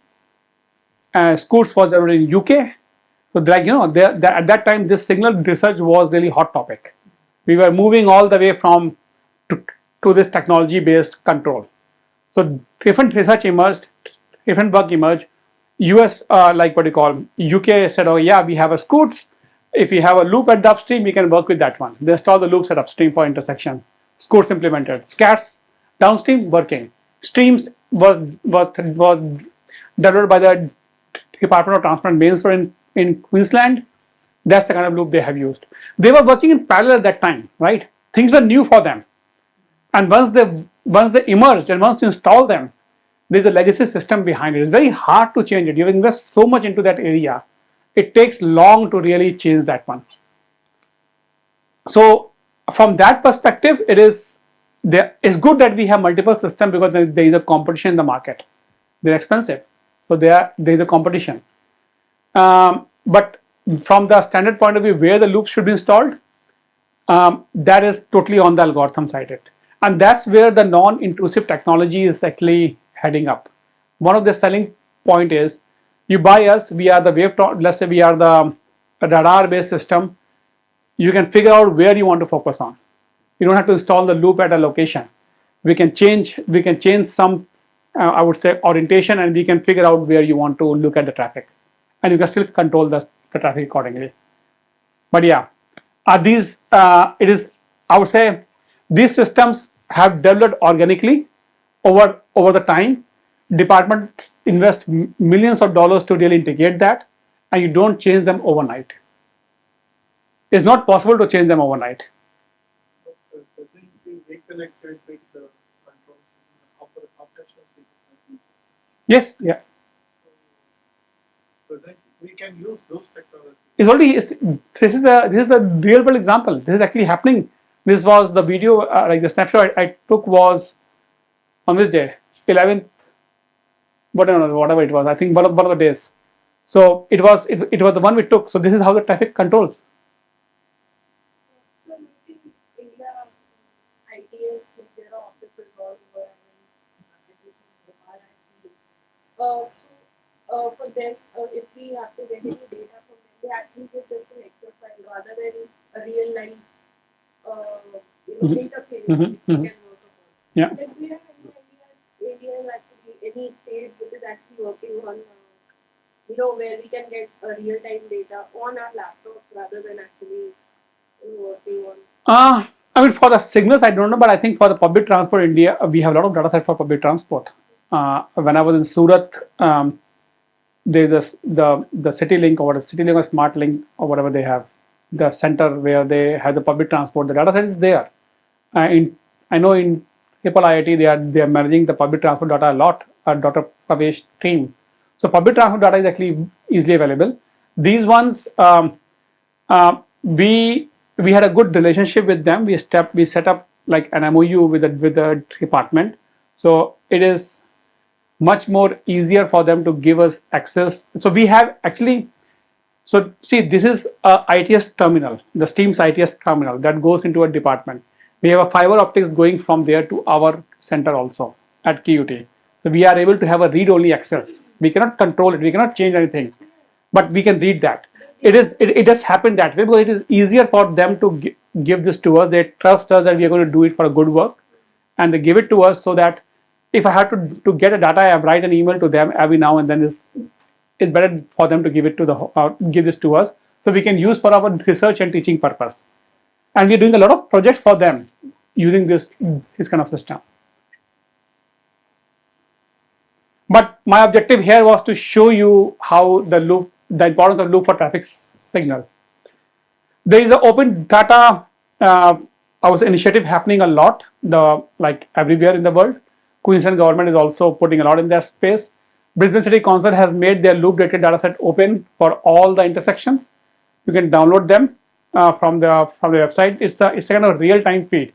scoots was developed in UK. So like, at that time, this signal research was really hot topic. We were moving all the way from to this technology based control. So different research emerged, different work emerged. US, like what you call, UK said, oh yeah, we have a scoots. If we have a loop at the upstream, we can work with that one. They install the loops at upstream for intersection. Scoots implemented. Scats downstream working. Streams was developed by the Department of Transport and Mainstream in Queensland. That's the kind of loop they have used. They were working in parallel at that time, right? Things were new for them. And once they emerged and once you install them, there's a legacy system behind it. It's very hard to change it. You invest so much into that area. It takes long to really change that one. So from that perspective, it's good that we have multiple systems because there is a competition in the market. They're expensive. So there is a competition. But from the standard point of view, where the loops should be installed, that is totally on the algorithm side. And that's where the non-intrusive technology is actually heading up. One of the selling point is, you buy us, we are the let's say we are the radar-based system. You can figure out where you want to focus on. You don't have to install the loop at a location. We can change some, I would say, orientation, and we can figure out where you want to look at the traffic, and you can still control the traffic accordingly. But yeah, I would say these systems have developed organically over the time. Departments invest millions of dollars to really integrate that, and you don't change them overnight. It's not possible to change them overnight. Doesn't be reconnected with the control operational system? Yes, yeah. So then we can use those technologies. This is the real world example. This is actually happening. This was the video, like the snapshot I took was on which day? 11th, whatever it was. I think one of the days. So it was the one we took. So this is how the traffic controls. So maybe India, ITS, there are offices all over for them, if we have to get any data from them, they actually give us an Excel file rather than a real life data frame we can work upon. Yeah. Like, do you have any ideas actually, any state which is actually working on, where we can get real-time data on our laptops rather than actually working on? I mean, for the signals, I don't know, but I think for the public transport in India, we have a lot of data set for public transport. When I was in Surat, there's the City Link or City Link or Smart Link or whatever they have, the center where they have the public transport. The data set is there. I know in Triple IIT they are managing the public transport data a lot. Dr. Pravesh team. So public transport data is actually easily available. These ones, we had a good relationship with them. We set up like an MOU with the department. So it is much more easier for them to give us access. So we have actually, so see, this is a ITS terminal, the Steam's ITS terminal that goes into a department. We have a fiber optics going from there to our center also at QUT. So we are able to have a read-only access. We cannot control it. We cannot change anything, but we can read that. It does happen that way because it is easier for them to give this to us. They trust us that we are going to do it for a good work, and they give it to us so that if I have to get a data, I write an email to them every now and then. It's better for them to give it to give this to us so we can use for our research and teaching purpose. And we're doing a lot of projects for them using this kind of system. But my objective here was to show you how the importance of loop for traffic signal. There is an open data initiative happening a lot, like everywhere in the world. Queensland government is also putting a lot in their space. Brisbane City Council has made their loop data dataset open for all the intersections. You can download them from the website. It's a kind of real-time feed.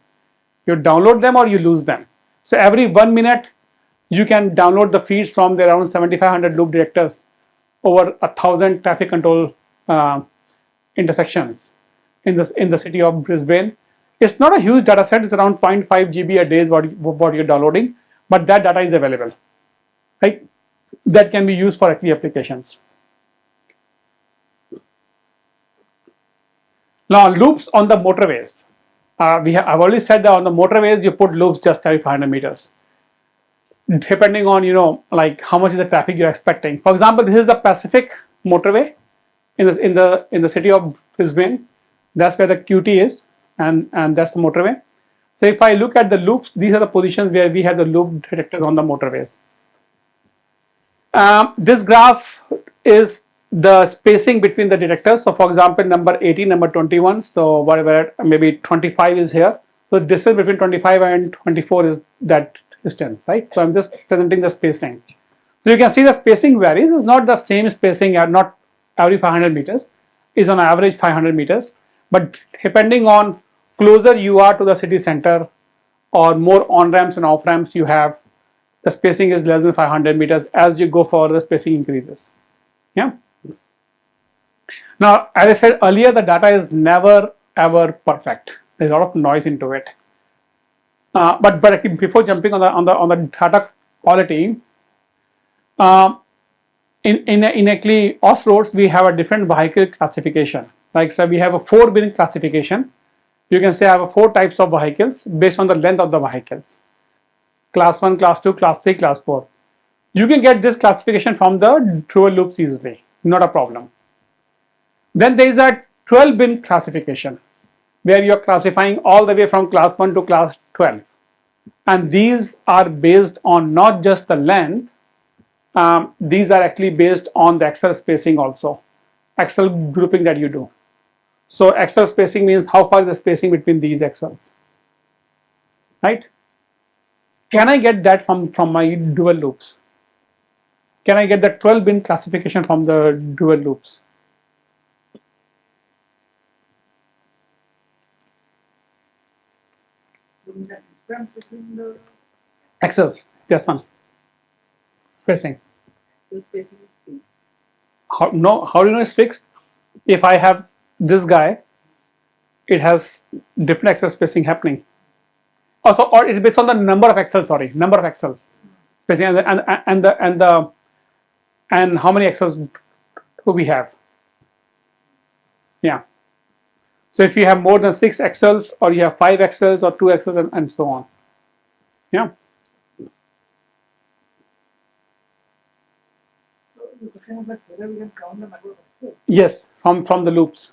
You download them or you lose them. So every 1 minute, you can download the feeds from the around 7,500 loop detectors over 1,000 traffic control intersections in the city of Brisbane. It's not a huge data set. It's around 0.5 GB a day is what you're downloading, but that data is available, right? That can be used for actually applications. Now, loops on the motorways. I've already said that on the motorways, you put loops just every 500 meters. Depending on, like how much is the traffic you're expecting. For example, this is the Pacific motorway in the city of Brisbane. That's where the QT is, and that's the motorway. So if I look at the loops, these are the positions where we have the loop detectors on the motorways. This graph is the spacing between the detectors. So for example, number 18, number 21. So whatever, maybe 25 is here. So the distance between 25 and 24 is that distance, right? So I'm just presenting the spacing. So you can see the spacing varies. It's not the same spacing, not every 500 meters. It's on average 500 meters. But depending on closer you are to the city center or more on-ramps and off-ramps you have, the spacing is less than 500 meters. As you go forward, the spacing increases. Yeah. Now, as I said earlier, the data is never ever perfect. There's a lot of noise into it. But before jumping on the data quality, in actually off-roads we have a different vehicle classification. Like so, we have a 4-bin classification. You can say I have 4 types of vehicles based on the length of the vehicles. Class 1, Class 2, Class 3, Class 4. You can get this classification from the dual loops easily, not a problem. Then there is a 12-bin classification where you are classifying all the way from Class 1 to Class 12. And these are based on not just the length, these are actually based on the axle spacing also, axle grouping that you do. So axle spacing means how far is the spacing between these axles, right? Can I get that from my dual loops? Can I get the 12-bin classification from the dual loops? The distance between the Axles, this one. Spacing. spacing is fixed. How do you know it's fixed? If I have this guy, it has different axle spacing happening. Also, or it's based on the number of axles. Sorry, number of axles spacing and how many axles do we have? Yeah. So if you have more than 6 axles, or you have 5 axles, or 2 axles, and so on. Yeah. So the question is that whether we can count the number of axes. Yes, from the loops.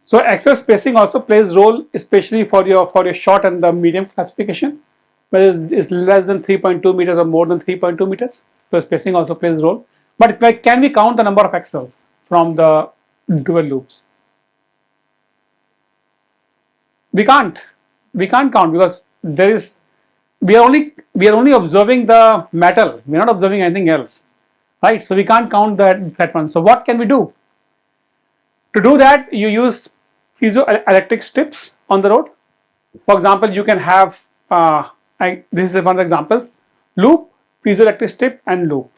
So axle spacing also plays role, especially for your short and the medium classification, whether it's less than 3.2 meters or more than 3.2 meters. So spacing also plays role. But can we count the number of axles from the dual loops? We can't. We can't count because we are only observing the metal. We're not observing anything else, right? So we can't count that one. So what can we do? To do that, you use piezoelectric strips on the road. For example, you can have this is one of the examples: loop, piezoelectric strip, and loop.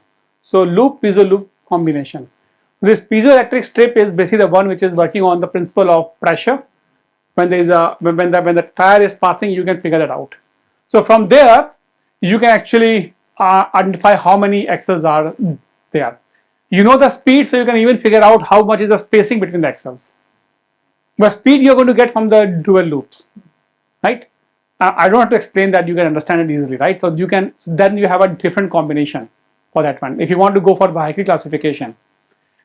So loop, piezo, loop combination. This piezoelectric strip is basically the one which is working on the principle of pressure. When there is when the tire is passing, you can figure that out. So from there, you can actually identify how many axles are there. You know the speed, so you can even figure out how much is the spacing between the axles. But speed you're going to get from the dual loops, right? I don't have to explain that, you can understand it easily, right? So you can, then you have a different combination for that one. If you want to go for vehicle classification,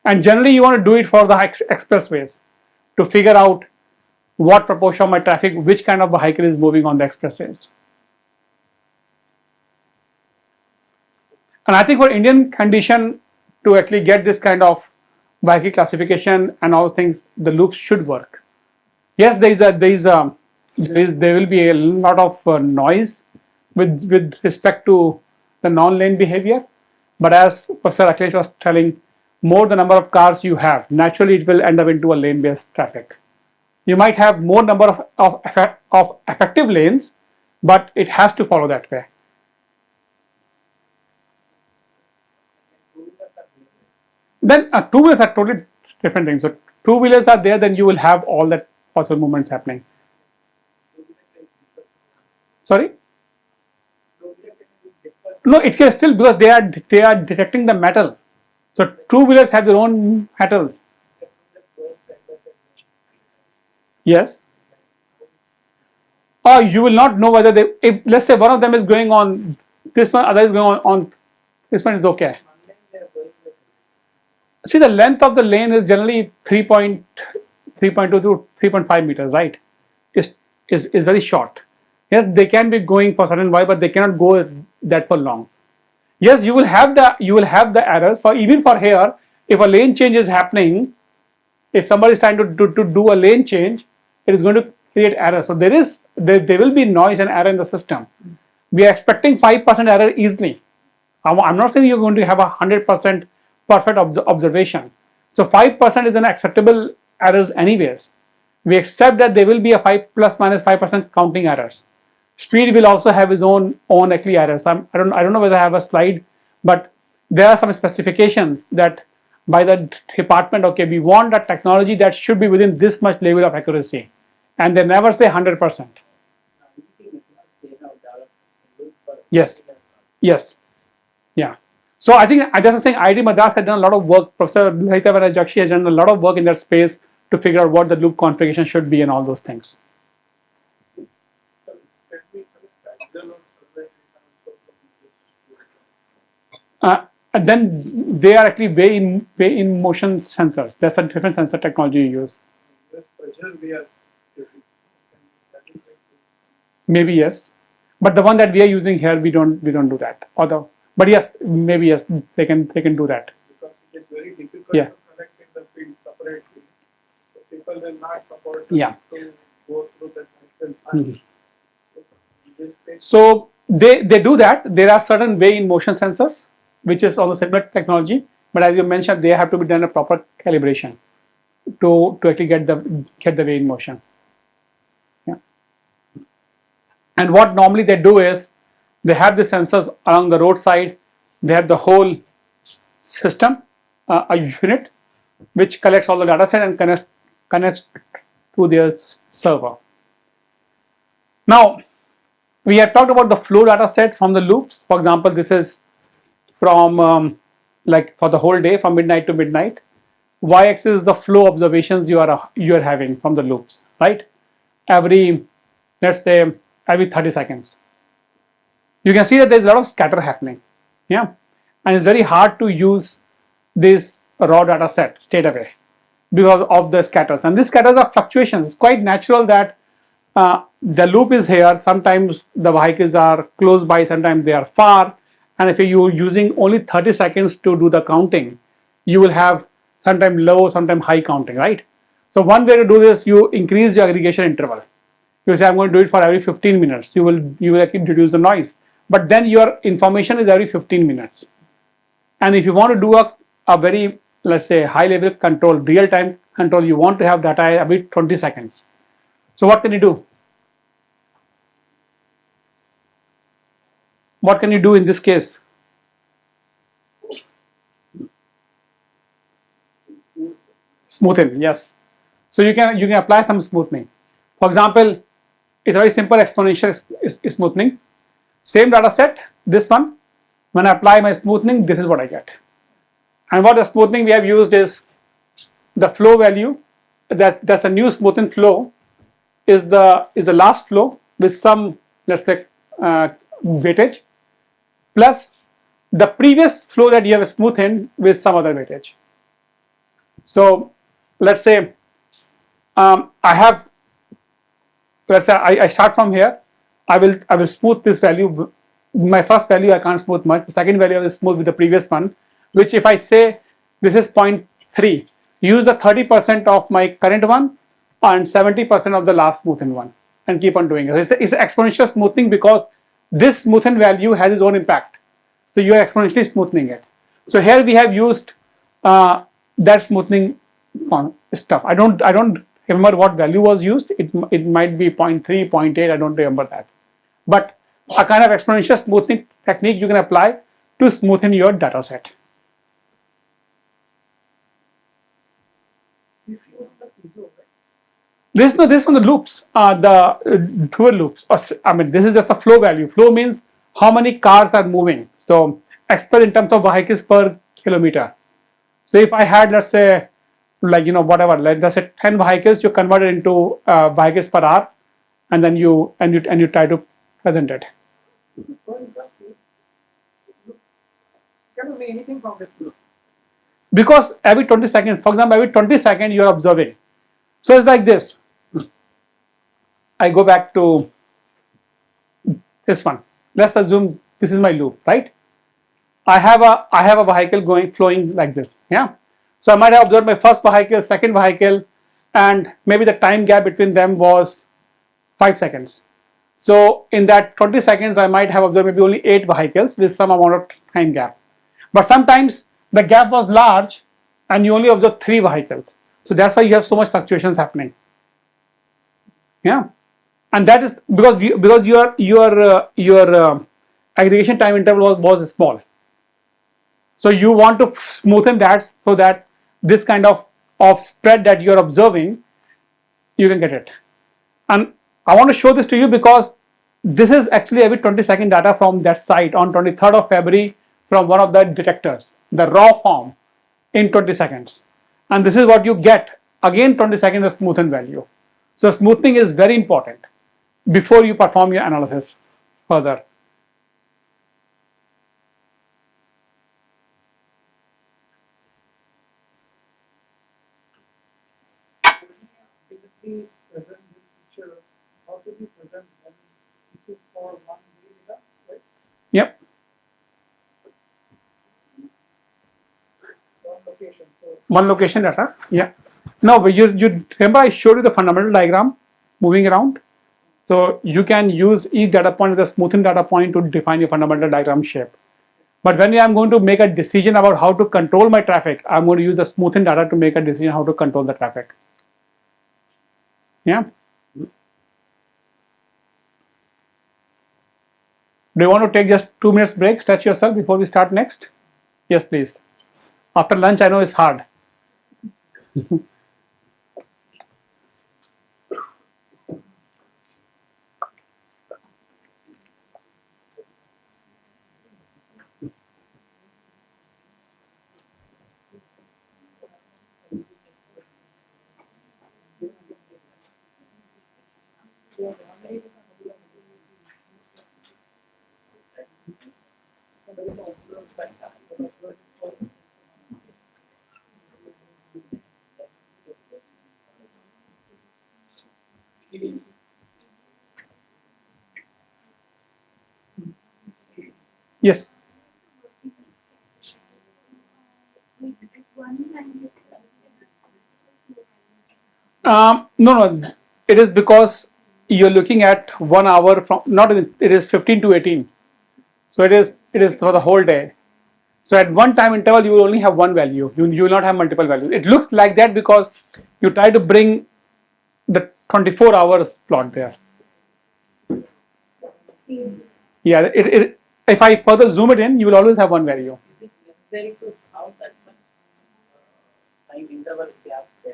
and generally you want to do it for the expressways to figure out what proportion of my traffic, which kind of vehicle is moving on the expressways. And I think for Indian condition to actually get this kind of vehicle classification and all things, the loops should work. Yes, there will be a lot of noise with respect to the non-lane behavior, but as Professor Akhilesh was telling, more the number of cars you have, naturally it will end up into a lane-based traffic. You might have more number of effective lanes, but it has to follow that way. Then two-wheelers are totally different things. So two-wheelers are there, then you will have all that possible movements happening. Sorry? No, it can still, because they are detecting the metal. So two-wheelers have their own metals. Yes. Or you will not know whether they, if let's say one of them is going on this one, other is going on this one, is okay. See, the length of the lane is generally 3.2 to 3.5 meters, right? Is very short. Yes, they can be going for certain while, but they cannot go that for long. Yes, you will have the errors for even for here. If a lane change is happening, if somebody is trying to do a lane change, it is going to create error. So there will be noise and error in the system. We are expecting 5% error easily. I'm not saying you're going to have 100% perfect observation. So 5% is an acceptable errors anyways. We accept that there will be a 5 plus minus 5% counting errors. Street will also have its own actually errors. I don't know whether I have a slide, but there are some specifications that by the department, okay, we want a technology that should be within this much level of accuracy, and they never say 100%. Yes, yes, yeah. So I think, I just saying, IIT Madras has done a lot of work. Professor Lahita Jakshi has done a lot of work in that space to figure out what the loop configuration should be and all those things. And then they are actually way in motion sensors. That's a different sensor technology you use. Maybe yes, but the one that we are using here, we don't do that. Although, but yes, maybe yes, they can do that. Because it is very difficult Yeah. to connect in the field separately. So people will not support Yeah. to go through the system. So they do that. There are certain way in motion sensors, which is also similar technology, but as you mentioned, they have to be done a proper calibration to actually get the way in motion. Yeah. And what normally they do is they have the sensors along the roadside. They have the whole system, a unit, which collects all the data set and connects to their server. Now, we have talked about the flow data set from the loops. For example, this is from like for the whole day, from midnight to midnight. Y-axis is the flow observations you are having from the loops, right? Let's say every 30 seconds. You can see that there's a lot of scatter happening, yeah, and it's very hard to use this raw data set straight away because of the scatters. And these scatters are fluctuations. It's quite natural that the loop is here. Sometimes the vehicles are close by, sometimes they are far. And if you're using only 30 seconds to do the counting, you will have sometimes low, sometimes high counting, right? So one way to do this, you increase your aggregation interval. You say, I'm going to do it for every 15 minutes. You will actually reduce the noise. But then your information is every 15 minutes. And if you want to do a very, let's say, high level control, real time control, you want to have data every 20 seconds. So what can you do? What can you do in this case? Smoothing, yes. So you can apply some smoothing. For example, it's very simple exponential is smoothing. Same data set, this one. When I apply my smoothing, this is what I get. And what the smoothing we have used is the flow value. That's a new smoothing flow. Is the last flow with some, let's say, weightage, plus the previous flow that you have smoothed with some other weightage. So let's say I have, let's say I start from here. I will smooth this value. My first value I can't smooth much. The second value I will smooth with the previous one, which if I say this is 0.3, use the 30% of my current one and 70% of the last smoothened one, and keep on doing it. It's exponential smoothing because this smoothened value has its own impact. So you are exponentially smoothing it. So here we have used that smoothing stuff. I don't remember what value was used. It might be 0.3, 0.8. I don't remember that. But a kind of exponential smoothing technique you can apply to smoothen your data set. This one the loops, the dual loops. I mean, this is just a flow value. Flow means how many cars are moving. So expressed in terms of vehicles per kilometer. So if I had, let's say, like whatever, let's say 10 vehicles, you convert it into vehicles per hour, and then you try to present it. Cannot be anything from this group. Because every 20 seconds, for example, every 20 seconds you are observing. So it's like this. I go back to this one. Let's assume this is my loop, right? I have a vehicle flowing like this. Yeah. So I might have observed my first vehicle, second vehicle, and maybe the time gap between them was 5 seconds. So in that 20 seconds, I might have observed maybe only 8 vehicles with some amount of time gap. But sometimes the gap was large and you only observe 3 vehicles. So that's why you have so much fluctuations happening. Yeah. And that is because your aggregation time interval was small. So you want to smoothen that so that this kind of spread that you're observing, you can get it. And I want to show this to you because this is actually every 20-second data from that site on 23rd of February from one of the detectors, the raw form in 20 seconds. And this is what you get, again 20 seconds of smoothen value. So smoothing is very important before you perform your analysis further. Basically, present this picture, how to be present when this is for one data, right? Yep. One location. So One location data. Yeah. No, but you remember I showed you the fundamental diagram moving around. So you can use each data point as a smoothing data point to define your fundamental diagram shape. But when I'm going to make a decision about how to control my traffic, I'm going to use the smoothing data to make a decision how to control the traffic. Yeah. Do you want to take just 2 minutes break, stretch yourself before we start next? Yes, please. After lunch, I know it's hard. Yes. No. It is because you're looking at 1 hour from, not even, it is 15 to 18. So it is for the whole day. So at one time interval, you will only have one value. You will not have multiple values. It looks like that because you try to bring the 24 hours plot there. Yeah, if I further zoom it in, you will always have one value. Is it necessary to have that much time interval gap there?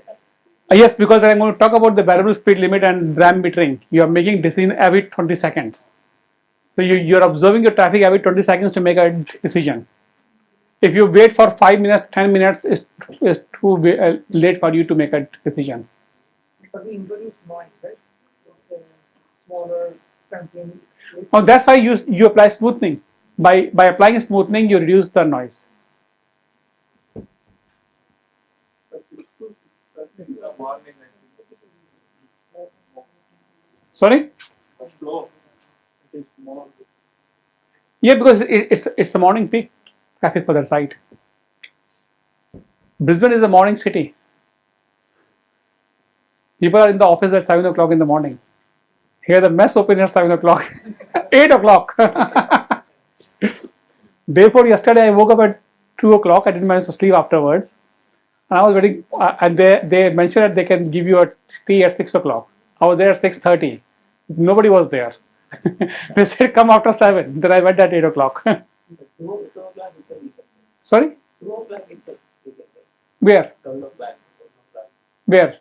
Yes, because I'm going to talk about the variable speed limit and RAM metering. You are making decision every 20 seconds. So you're observing your traffic every 20 seconds to make a decision. If you wait for 5 minutes, 10 minutes is too late for you to make a decision. But we introduce noise, right? So, smaller sampling. Now that's why you apply smoothing. By applying smoothing, you reduce the noise. In the morning, Sorry? slow. It is more. Yeah, because it's the morning peak traffic for that site. Brisbane is a morning city. People are in the office at 7 o'clock in the morning. Here the mess open at 7 o'clock, 8 o'clock. Day before yesterday, I woke up at 2 o'clock. I didn't manage to sleep afterwards. And I was waiting, and they mentioned that they can give you a tea at 6 o'clock. I was there at 6:30. Nobody was there. They said come after 7. Then I went at 8 o'clock. Sorry? Where? Where?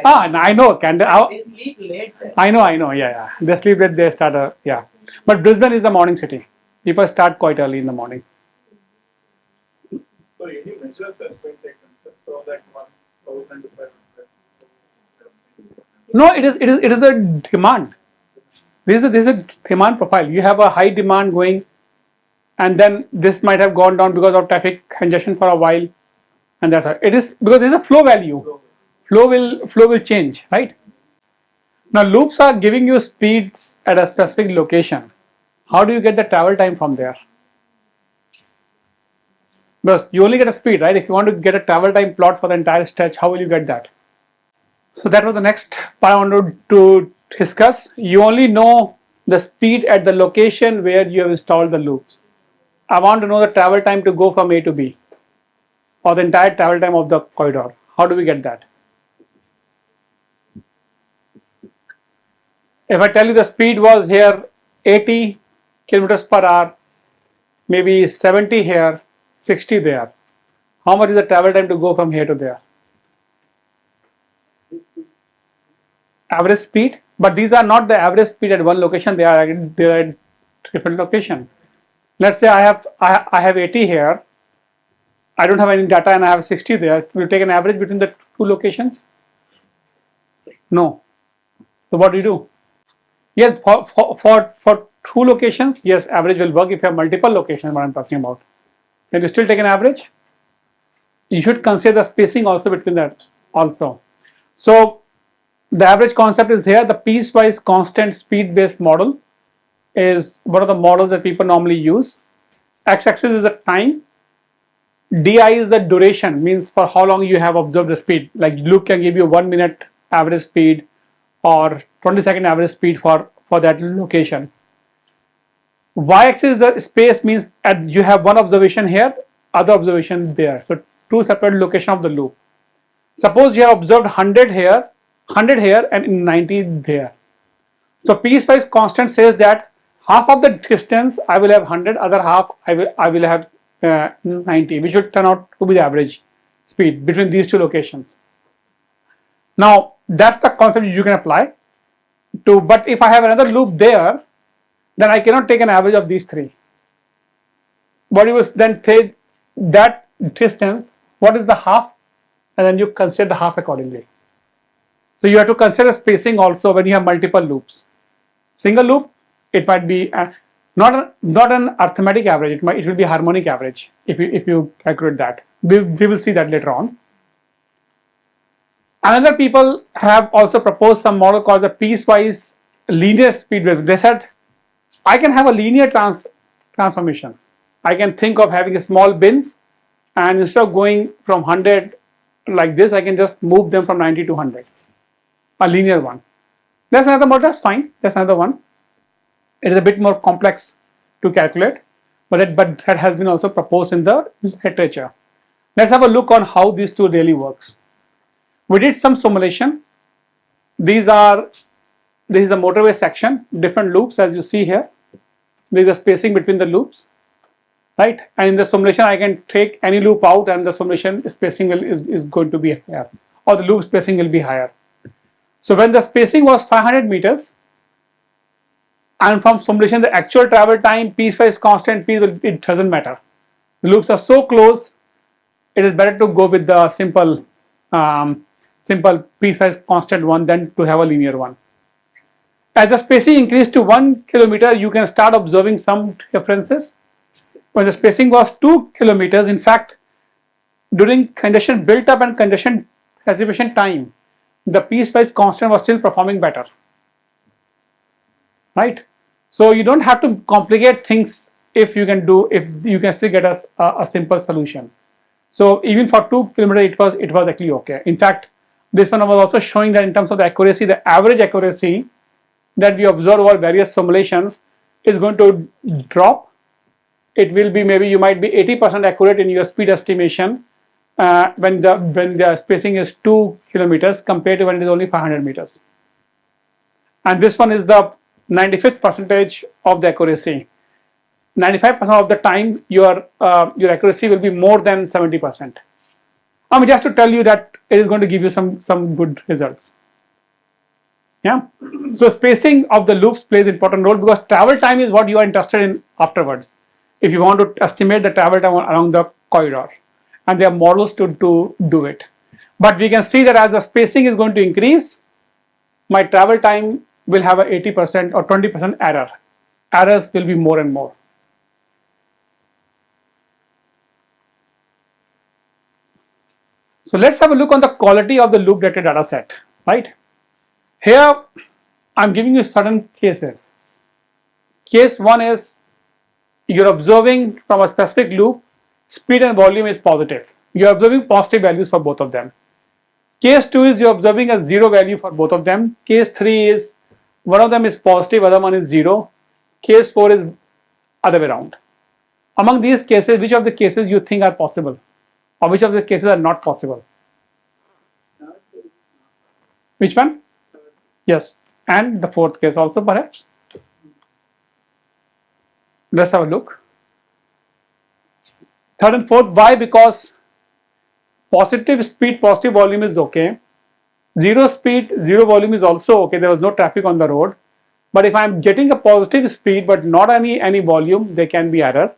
Ah, I know. They sleep late. I know. Yeah. They sleep late. They start. Yeah. But Brisbane is the morning city. People start quite early in the morning. So any measures has been taken so that 1,000 to 500. No, it is a demand. This is a demand profile. You have a high demand going, and then this might have gone down because of traffic congestion for a while, and that's it is because there is a flow value. Flow will change, right? Now loops are giving you speeds at a specific location. How do you get the travel time from there? Because you only get a speed, right? If you want to get a travel time plot for the entire stretch, how will you get that? So that was the next part I wanted to discuss. You only know the speed at the location where you have installed the loops. I want to know the travel time to go from A to B, or the entire travel time of the corridor. How do we get that? If I tell you the speed was here 80 kilometers per hour, maybe 70 here, 60 there, how much is the travel time to go from here to there? Average speed, but these are not the average speed at one location. They are at different location. Let's say I have 80 here. I don't have any data and I have 60 there. Will you take an average between the two locations? No. So what do you do? Yes, for two locations, yes, average will work. If you have multiple locations, what I'm talking about, can you still take an average? You should consider the spacing also between that also. So the average concept is here. The piecewise constant speed based model is one of the models that people normally use. X-axis is the time. DI is the duration, means for how long you have observed the speed. Like Luke can give you 1 minute average speed or 20-second average speed for that location. Y-axis is the space, means you have one observation here, other observation there. So two separate locations of the loop. Suppose you have observed 100 here, 100 here, and 90 there. So piecewise constant says that half of the distance I will have 100, other half I will have 90, which would turn out to be the average speed between these two locations. Now that's the concept you can apply to, but if I have another loop there, then I cannot take an average of these three. What you will then take that distance, what is the half, and then you consider the half accordingly. So you have to consider spacing also when you have multiple loops. Single loop, it might be not an arithmetic average. It will be harmonic average if you calculate that. We will see that later on. Another people have also proposed some model called the piecewise linear speed wave. They said I can have a linear transformation. I can think of having small bins, and instead of going from 100 like this, I can just move them from 90 to 100. A linear one. That's another model. That's fine. That's another one. It is a bit more complex to calculate, but that has been also proposed in the literature. Let's have a look on how these two really works. We did some simulation. This is a motorway section, different loops as you see here. There is a spacing between the loops, right? And in the simulation, I can take any loop out, and the simulation spacing is going to be here. or the loop spacing will be higher. So when the spacing was 500 meters, and from simulation the actual travel time piecewise constant it doesn't matter. The loops are so close, it is better to go with the simple piecewise constant one than to have a linear one. As the spacing increased to 1 kilometer, you can start observing some differences. When the spacing was 2 kilometers, in fact, during congestion built up and congestion dissipation time, the piecewise constant was still performing better, right? So you don't have to complicate things if you can still get a simple solution. So even for 2 kilometers, it was actually okay. In fact, this one was also showing that in terms of the accuracy, the average accuracy that we observe over various simulations is going to drop. It will be, maybe you might be 80% accurate in your speed estimation when the spacing is 2 kilometers compared to when it is only 500 meters. And this one is the 95th percentage of the accuracy. 95% of the time your accuracy will be more than 70%. I mean, just to tell you that it is going to give you some good results. Yeah. So spacing of the loops plays an important role because travel time is what you are interested in afterwards. If you want to estimate the travel time along the corridor, and there are models to do it. But we can see that as the spacing is going to increase, my travel time will have a 80% or 20% error. Errors will be more and more. So let's have a look on the quality of the loop data set, right? Here, I'm giving you certain cases. Case 1 is you're observing from a specific loop, speed and volume is positive. You're observing positive values for both of them. Case 2 is you're observing a 0 value for both of them. Case 3 is one of them is positive, other one is 0. Case 4 is other way around. Among these cases, which of the cases you think are possible? Or which of the cases are not possible? Which one? Yes, and the fourth case also perhaps. Let's have a look. Third and fourth, why? Because positive speed, positive volume is okay. Zero speed, zero volume is also okay. There was no traffic on the road. But if I'm getting a positive speed but not any volume, there can be error.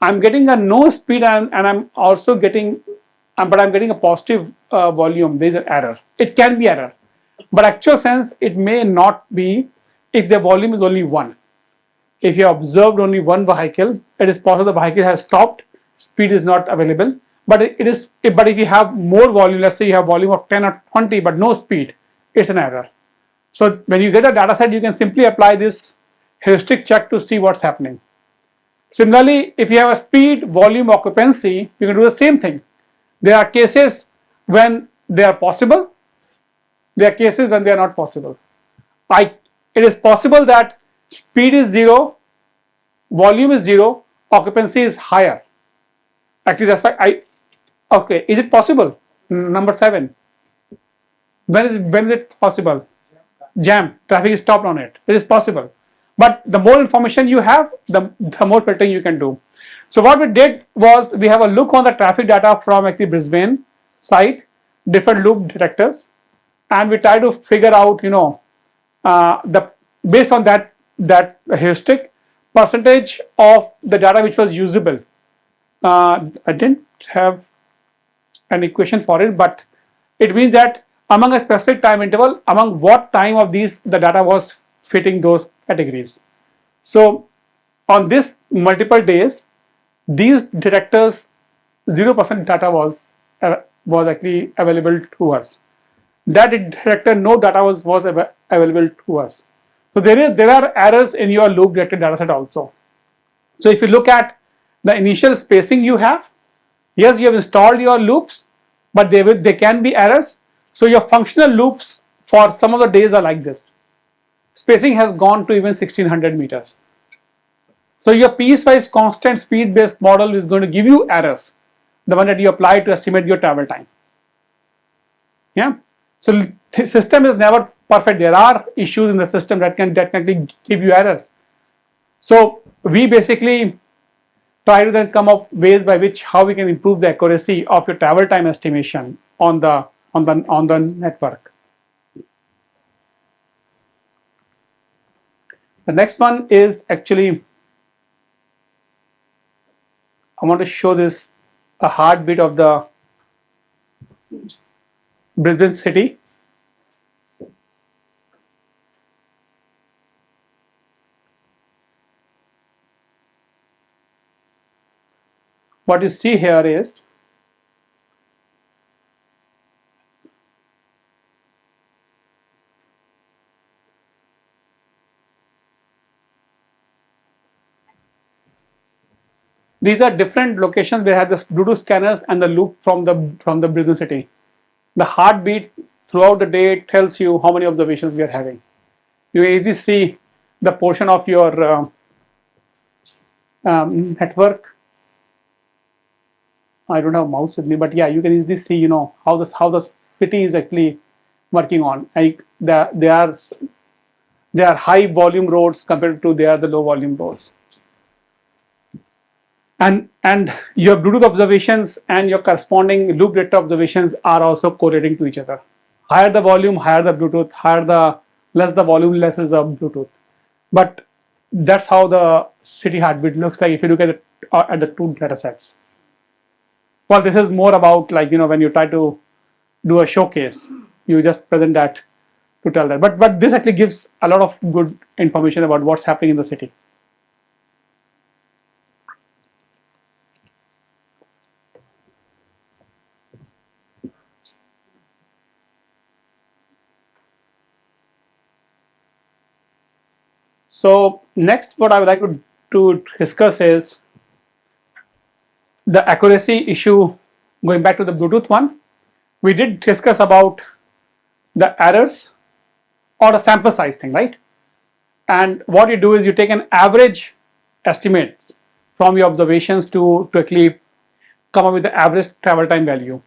I'm getting a no speed and I'm also getting, but I'm getting a positive volume. There is an error. It can be error. But actual sense, it may not be if the volume is only 1. If you observed only one vehicle, it is possible the vehicle has stopped, speed is not available. But but if you have more volume, let's say you have volume of 10 or 20 but no speed, it's an error. So when you get a data set, you can simply apply this heuristic check to see what's happening. Similarly, if you have a speed, volume, occupancy, you can do the same thing. There are cases when they are possible. There are cases when they are not possible. It is possible that speed is 0, volume is 0, occupancy is higher. Actually, that's why okay, is it possible? Number 7. When is it possible? Jam, traffic is stopped on it. It is possible. But the more information you have, the more filtering you can do. So what we did was we have a look on the traffic data from actually Brisbane site, different loop detectors, and we try to figure out, based on that heuristic, percentage of the data which was usable. I didn't have an equation for it, but it means that among a specific time interval, among what time of these the data was fitting those categories. So on this multiple days, these detectors, 0% data was actually available to us. That detector, no data was available to us. So there are errors in your loop detected data set also. So if you look at the initial spacing you have, yes, you have installed your loops, but there can be errors. So your functional loops for some of the days are like this. Spacing has gone to even 1600 meters. So your piecewise constant speed based model is going to give you errors, the one that you apply to estimate your travel time. Yeah. So the system is never perfect. There are issues in the system that can definitely give you errors. So we basically try to then come up ways by which how we can improve the accuracy of your travel time estimation on the on the network. The next one is actually, I want to show this, a heartbeat of the Brisbane city. What you see here is these are different locations where have the Bluetooth scanners and the loop from the Brisbane city. The heartbeat throughout the day tells you how many observations we are having. You easily see the portion of your network. I don't have a mouse with me, but yeah, you can easily see, you know, how the city is actually working on. Like they are high volume roads compared to the low volume roads. And your Bluetooth observations and your corresponding loop data observations are also correlating to each other. Higher the volume, higher the Bluetooth, less the volume, less is the Bluetooth. But that's how the city heartbeat looks like if you look at the two data sets. Well, this is more about, like, you know, when you try to do a showcase, you just present that to tell that. But this actually gives a lot of good information about what's happening in the city. So next, what I would like to discuss is the accuracy issue. Going back to the Bluetooth one, we did discuss about the errors or the sample size thing, right? And what you do is you take an average estimates from your observations to actually come up with the average travel time value.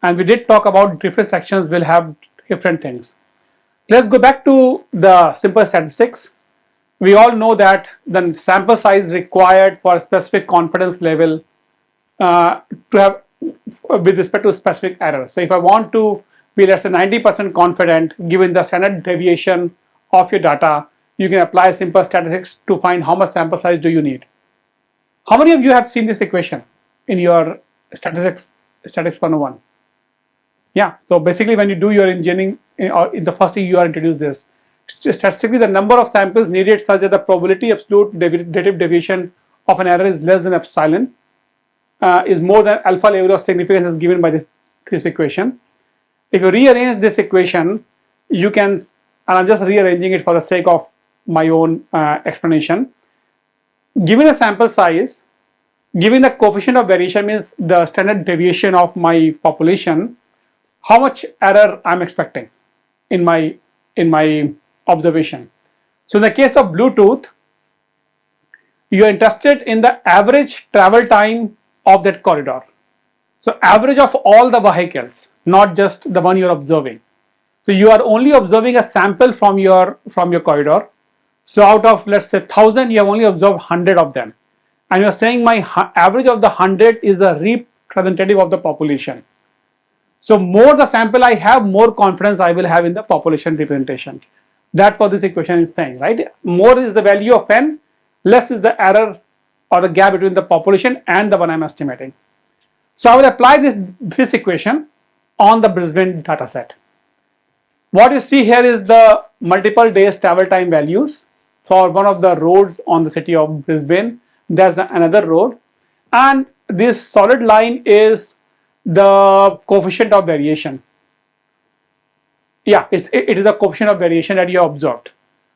And we did talk about different sections will have different things. Let's go back to the simple statistics. We all know that the sample size required for a specific confidence level to have with respect to specific error. So if I want to be, let's say, 90% confident given the standard deviation of your data, you can apply simple statistics to find how much sample size do you need. How many of you have seen this equation in your statistics 101? Yeah, so basically when you do your engineering, or in the first year you are introduced this, statistically the number of samples needed such that the probability absolute relative deviation of an error is less than epsilon is more than alpha level of significance is given by this equation. If you rearrange this equation, you can, and I'm just rearranging it for the sake of my own explanation. Given a sample size, given the coefficient of variation means the standard deviation of my population, how much error I'm expecting in my observation. So in the case of Bluetooth, you are interested in the average travel time of that corridor. So average of all the vehicles, not just the one you're observing. So you are only observing a sample from your corridor. So out of, let's say, 1,000, you have only observed 100 of them. And you're saying my average of the 100 is a representative of the population. So more the sample I have, more confidence I will have in the population representation. That's what this equation is saying, right? More is the value of n, less is the error or the gap between the population and the one I'm estimating. So I will apply this equation on the Brisbane data set. What you see here is the multiple days travel time values for one of the roads on the city of Brisbane. There's another road, and this solid line is the coefficient of variation. Yeah, it is a coefficient of variation that you observed.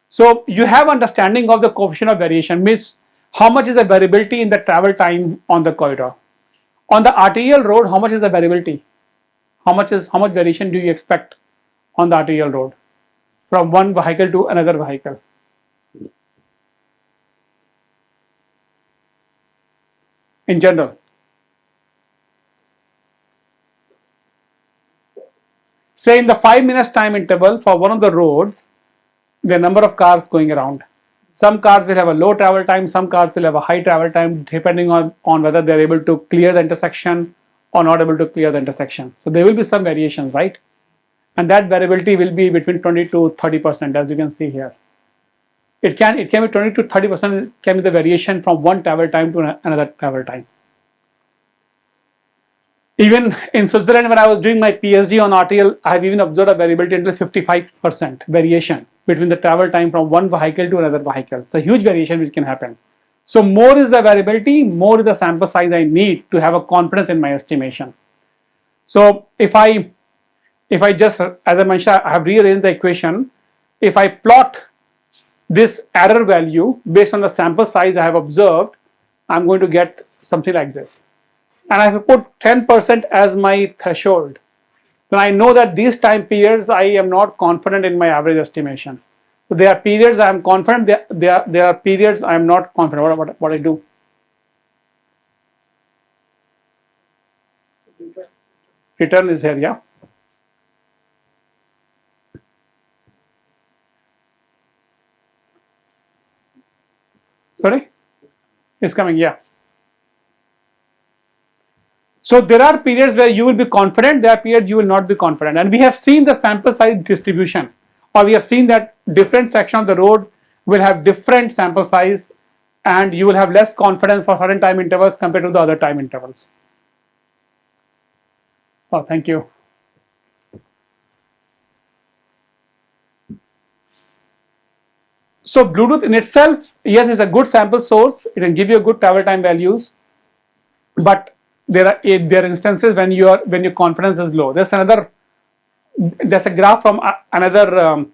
So you have understanding of the coefficient of variation, means how much is the variability in the travel time on the corridor. On the arterial road, how much is the variability? How much variation do you expect on the arterial road from one vehicle to another vehicle? In general, say in the 5 minutes time interval for one of the roads, the number of cars going around. Some cars will have a low travel time, some cars will have a high travel time depending on whether they're able to clear the intersection or not able to clear the intersection. So there will be some variations, right? And that variability will be between 20 to 30%, as you can see here. It can be 20 to 30% can be the variation from one travel time to another travel time. Even in Switzerland, when I was doing my PhD on RTL, I have even observed a variability until 55% variation between the travel time from one vehicle to another vehicle. It's a huge variation which can happen. So more is the variability, more is the sample size I need to have a confidence in my estimation. So if I just, as I mentioned, I have rearranged the equation. If I plot this error value based on the sample size I have observed, I'm going to get something like this. And I have put 10% as my threshold. Then I know that these time periods I am not confident in my average estimation. So there are periods I am confident, there are periods I am not confident. What I do? Return is here, yeah. Sorry? It's coming, yeah. So there are periods where you will be confident, there are periods you will not be confident. And we have seen the sample size distribution, or we have seen that different sections of the road will have different sample size, and you will have less confidence for certain time intervals compared to the other time intervals. Oh, thank you. So Bluetooth in itself, yes, is a good sample source. It can give you good travel time values, but there are instances when your confidence is low. There's a graph from another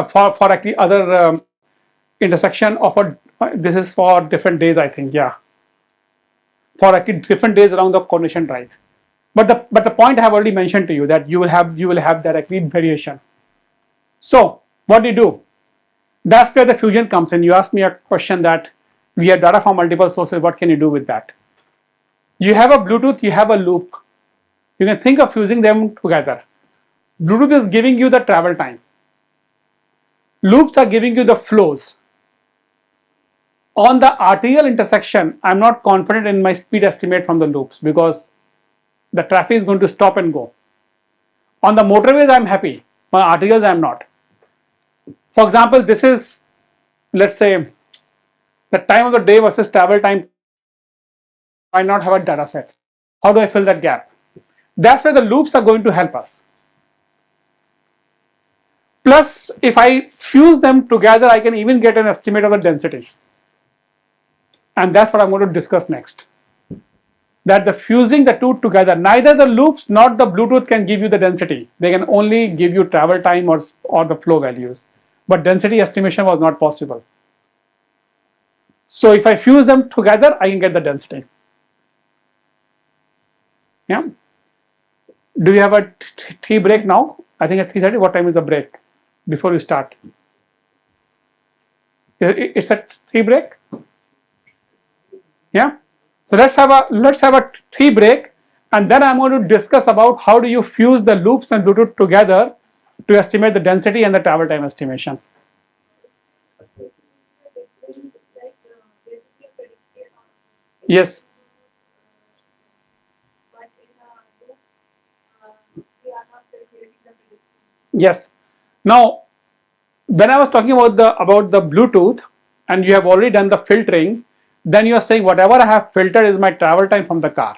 for actually other intersection of this is for different days, I think, yeah, for actually different days around the coordination drive. But the point I have already mentioned to you, that you will have directly variation. So what do you do? That's where the fusion comes in. You asked me a question that we have data from multiple sources. What can you do with that? You have a Bluetooth, you have a loop. You can think of fusing them together. Bluetooth is giving you the travel time. Loops are giving you the flows. On the RTL intersection, I'm not confident in my speed estimate from the loops because the traffic is going to stop and go. On the motorways, I'm happy. On RTLs, I'm not. For example, this is, let's say, the time of the day versus travel time. I not have a data set. How do I fill that gap? That's where the loops are going to help us. Plus, if I fuse them together, I can even get an estimate of the density. And that's what I'm going to discuss next. That the fusing the two together, neither the loops nor the Bluetooth can give you the density. They can only give you travel time or the flow values. But density estimation was not possible. So if I fuse them together, I can get the density. Yeah. Do you have a tea break now? I think at 3:30. What time is the break before we start? It's a tea break. Yeah. So let's have a tea break, and then I'm going to discuss about how do you fuse the loops and Bluetooth together to estimate the density and the travel time estimation. Yes. Yes. Now, when I was talking about the Bluetooth, and you have already done the filtering, then you are saying whatever I have filtered is my travel time from the car.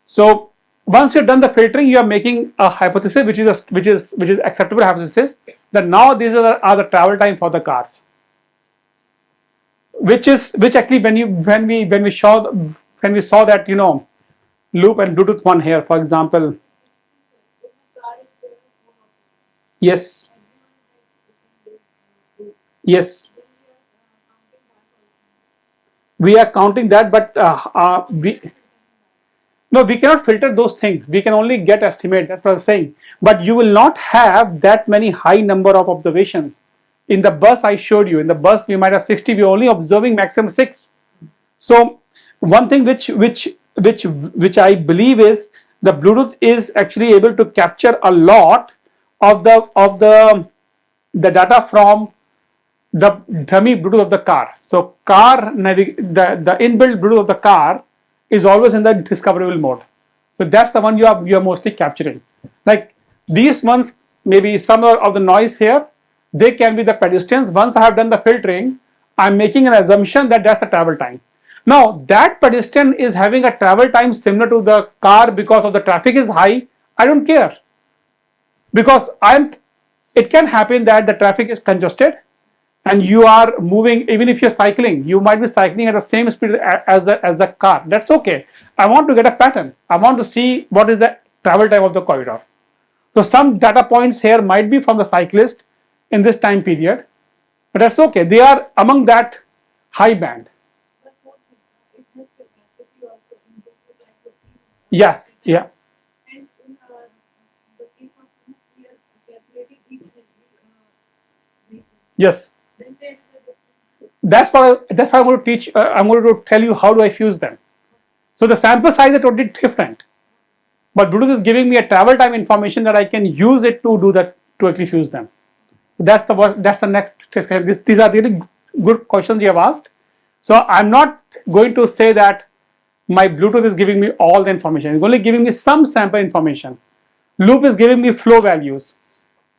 So once you've done the filtering, you are making a hypothesis which is acceptable hypothesis that now these are the travel time for the cars. Which actually when we saw that, you know, loop and Bluetooth one here, for example. Yes. Yes. We are counting that, but we cannot filter those things. We can only get estimate. That's what I'm saying. But you will not have that many high number of observations. In the bus I showed you, in the bus we might have 60. We're only observing maximum 6. So one thing which I believe is the Bluetooth is actually able to capture a lot of the data from the dummy Bluetooth of the car. So the inbuilt Bluetooth of the car is always in the discoverable mode. But that's the one you are mostly capturing. Like these ones, maybe some of the noise here, they can be the pedestrians. Once I have done the filtering, I'm making an assumption that that's the travel time. Now that pedestrian is having a travel time similar to the car because of the traffic is high. I don't care, because it can happen that the traffic is congested and you are moving. Even if you're cycling, you might be cycling at the same speed as the car. That's okay. I want to get a pattern. I want to see what is the travel time of the corridor. So some data points here might be from the cyclist in this time period, but that's okay. They are among that high band. But what it has capacity also in this like the Yes, yeah, and in the case of we are calculating each and every yes. then there is a difference. That's why I'm going to teach. I'm going to tell you how do I fuse them. So the sample size is totally different, but Bluetooth is giving me a travel time information that I can use it to do that, to actually fuse them. That's the next discussion. These are really good questions you have asked. So I'm not going to say that my Bluetooth is giving me all the information. It's only giving me some sample information. Loop is giving me flow values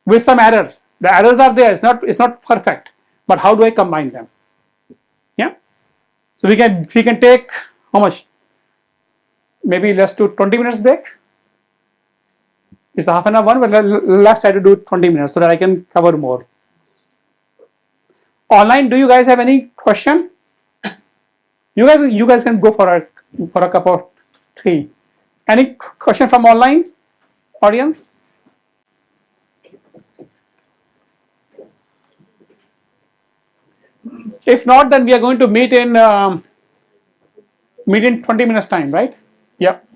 with some errors. The errors are there. It's not perfect. But how do I combine them? Yeah. So we can take how much? Maybe let's do 20 minutes break. It's a half an hour one, but let's try to do 20 minutes so that I can cover more. Online, do you guys have any question? You guys can go for a cup of tea. Any question from online audience? If not, then we are going to meet in 20 minutes time, right? Yep.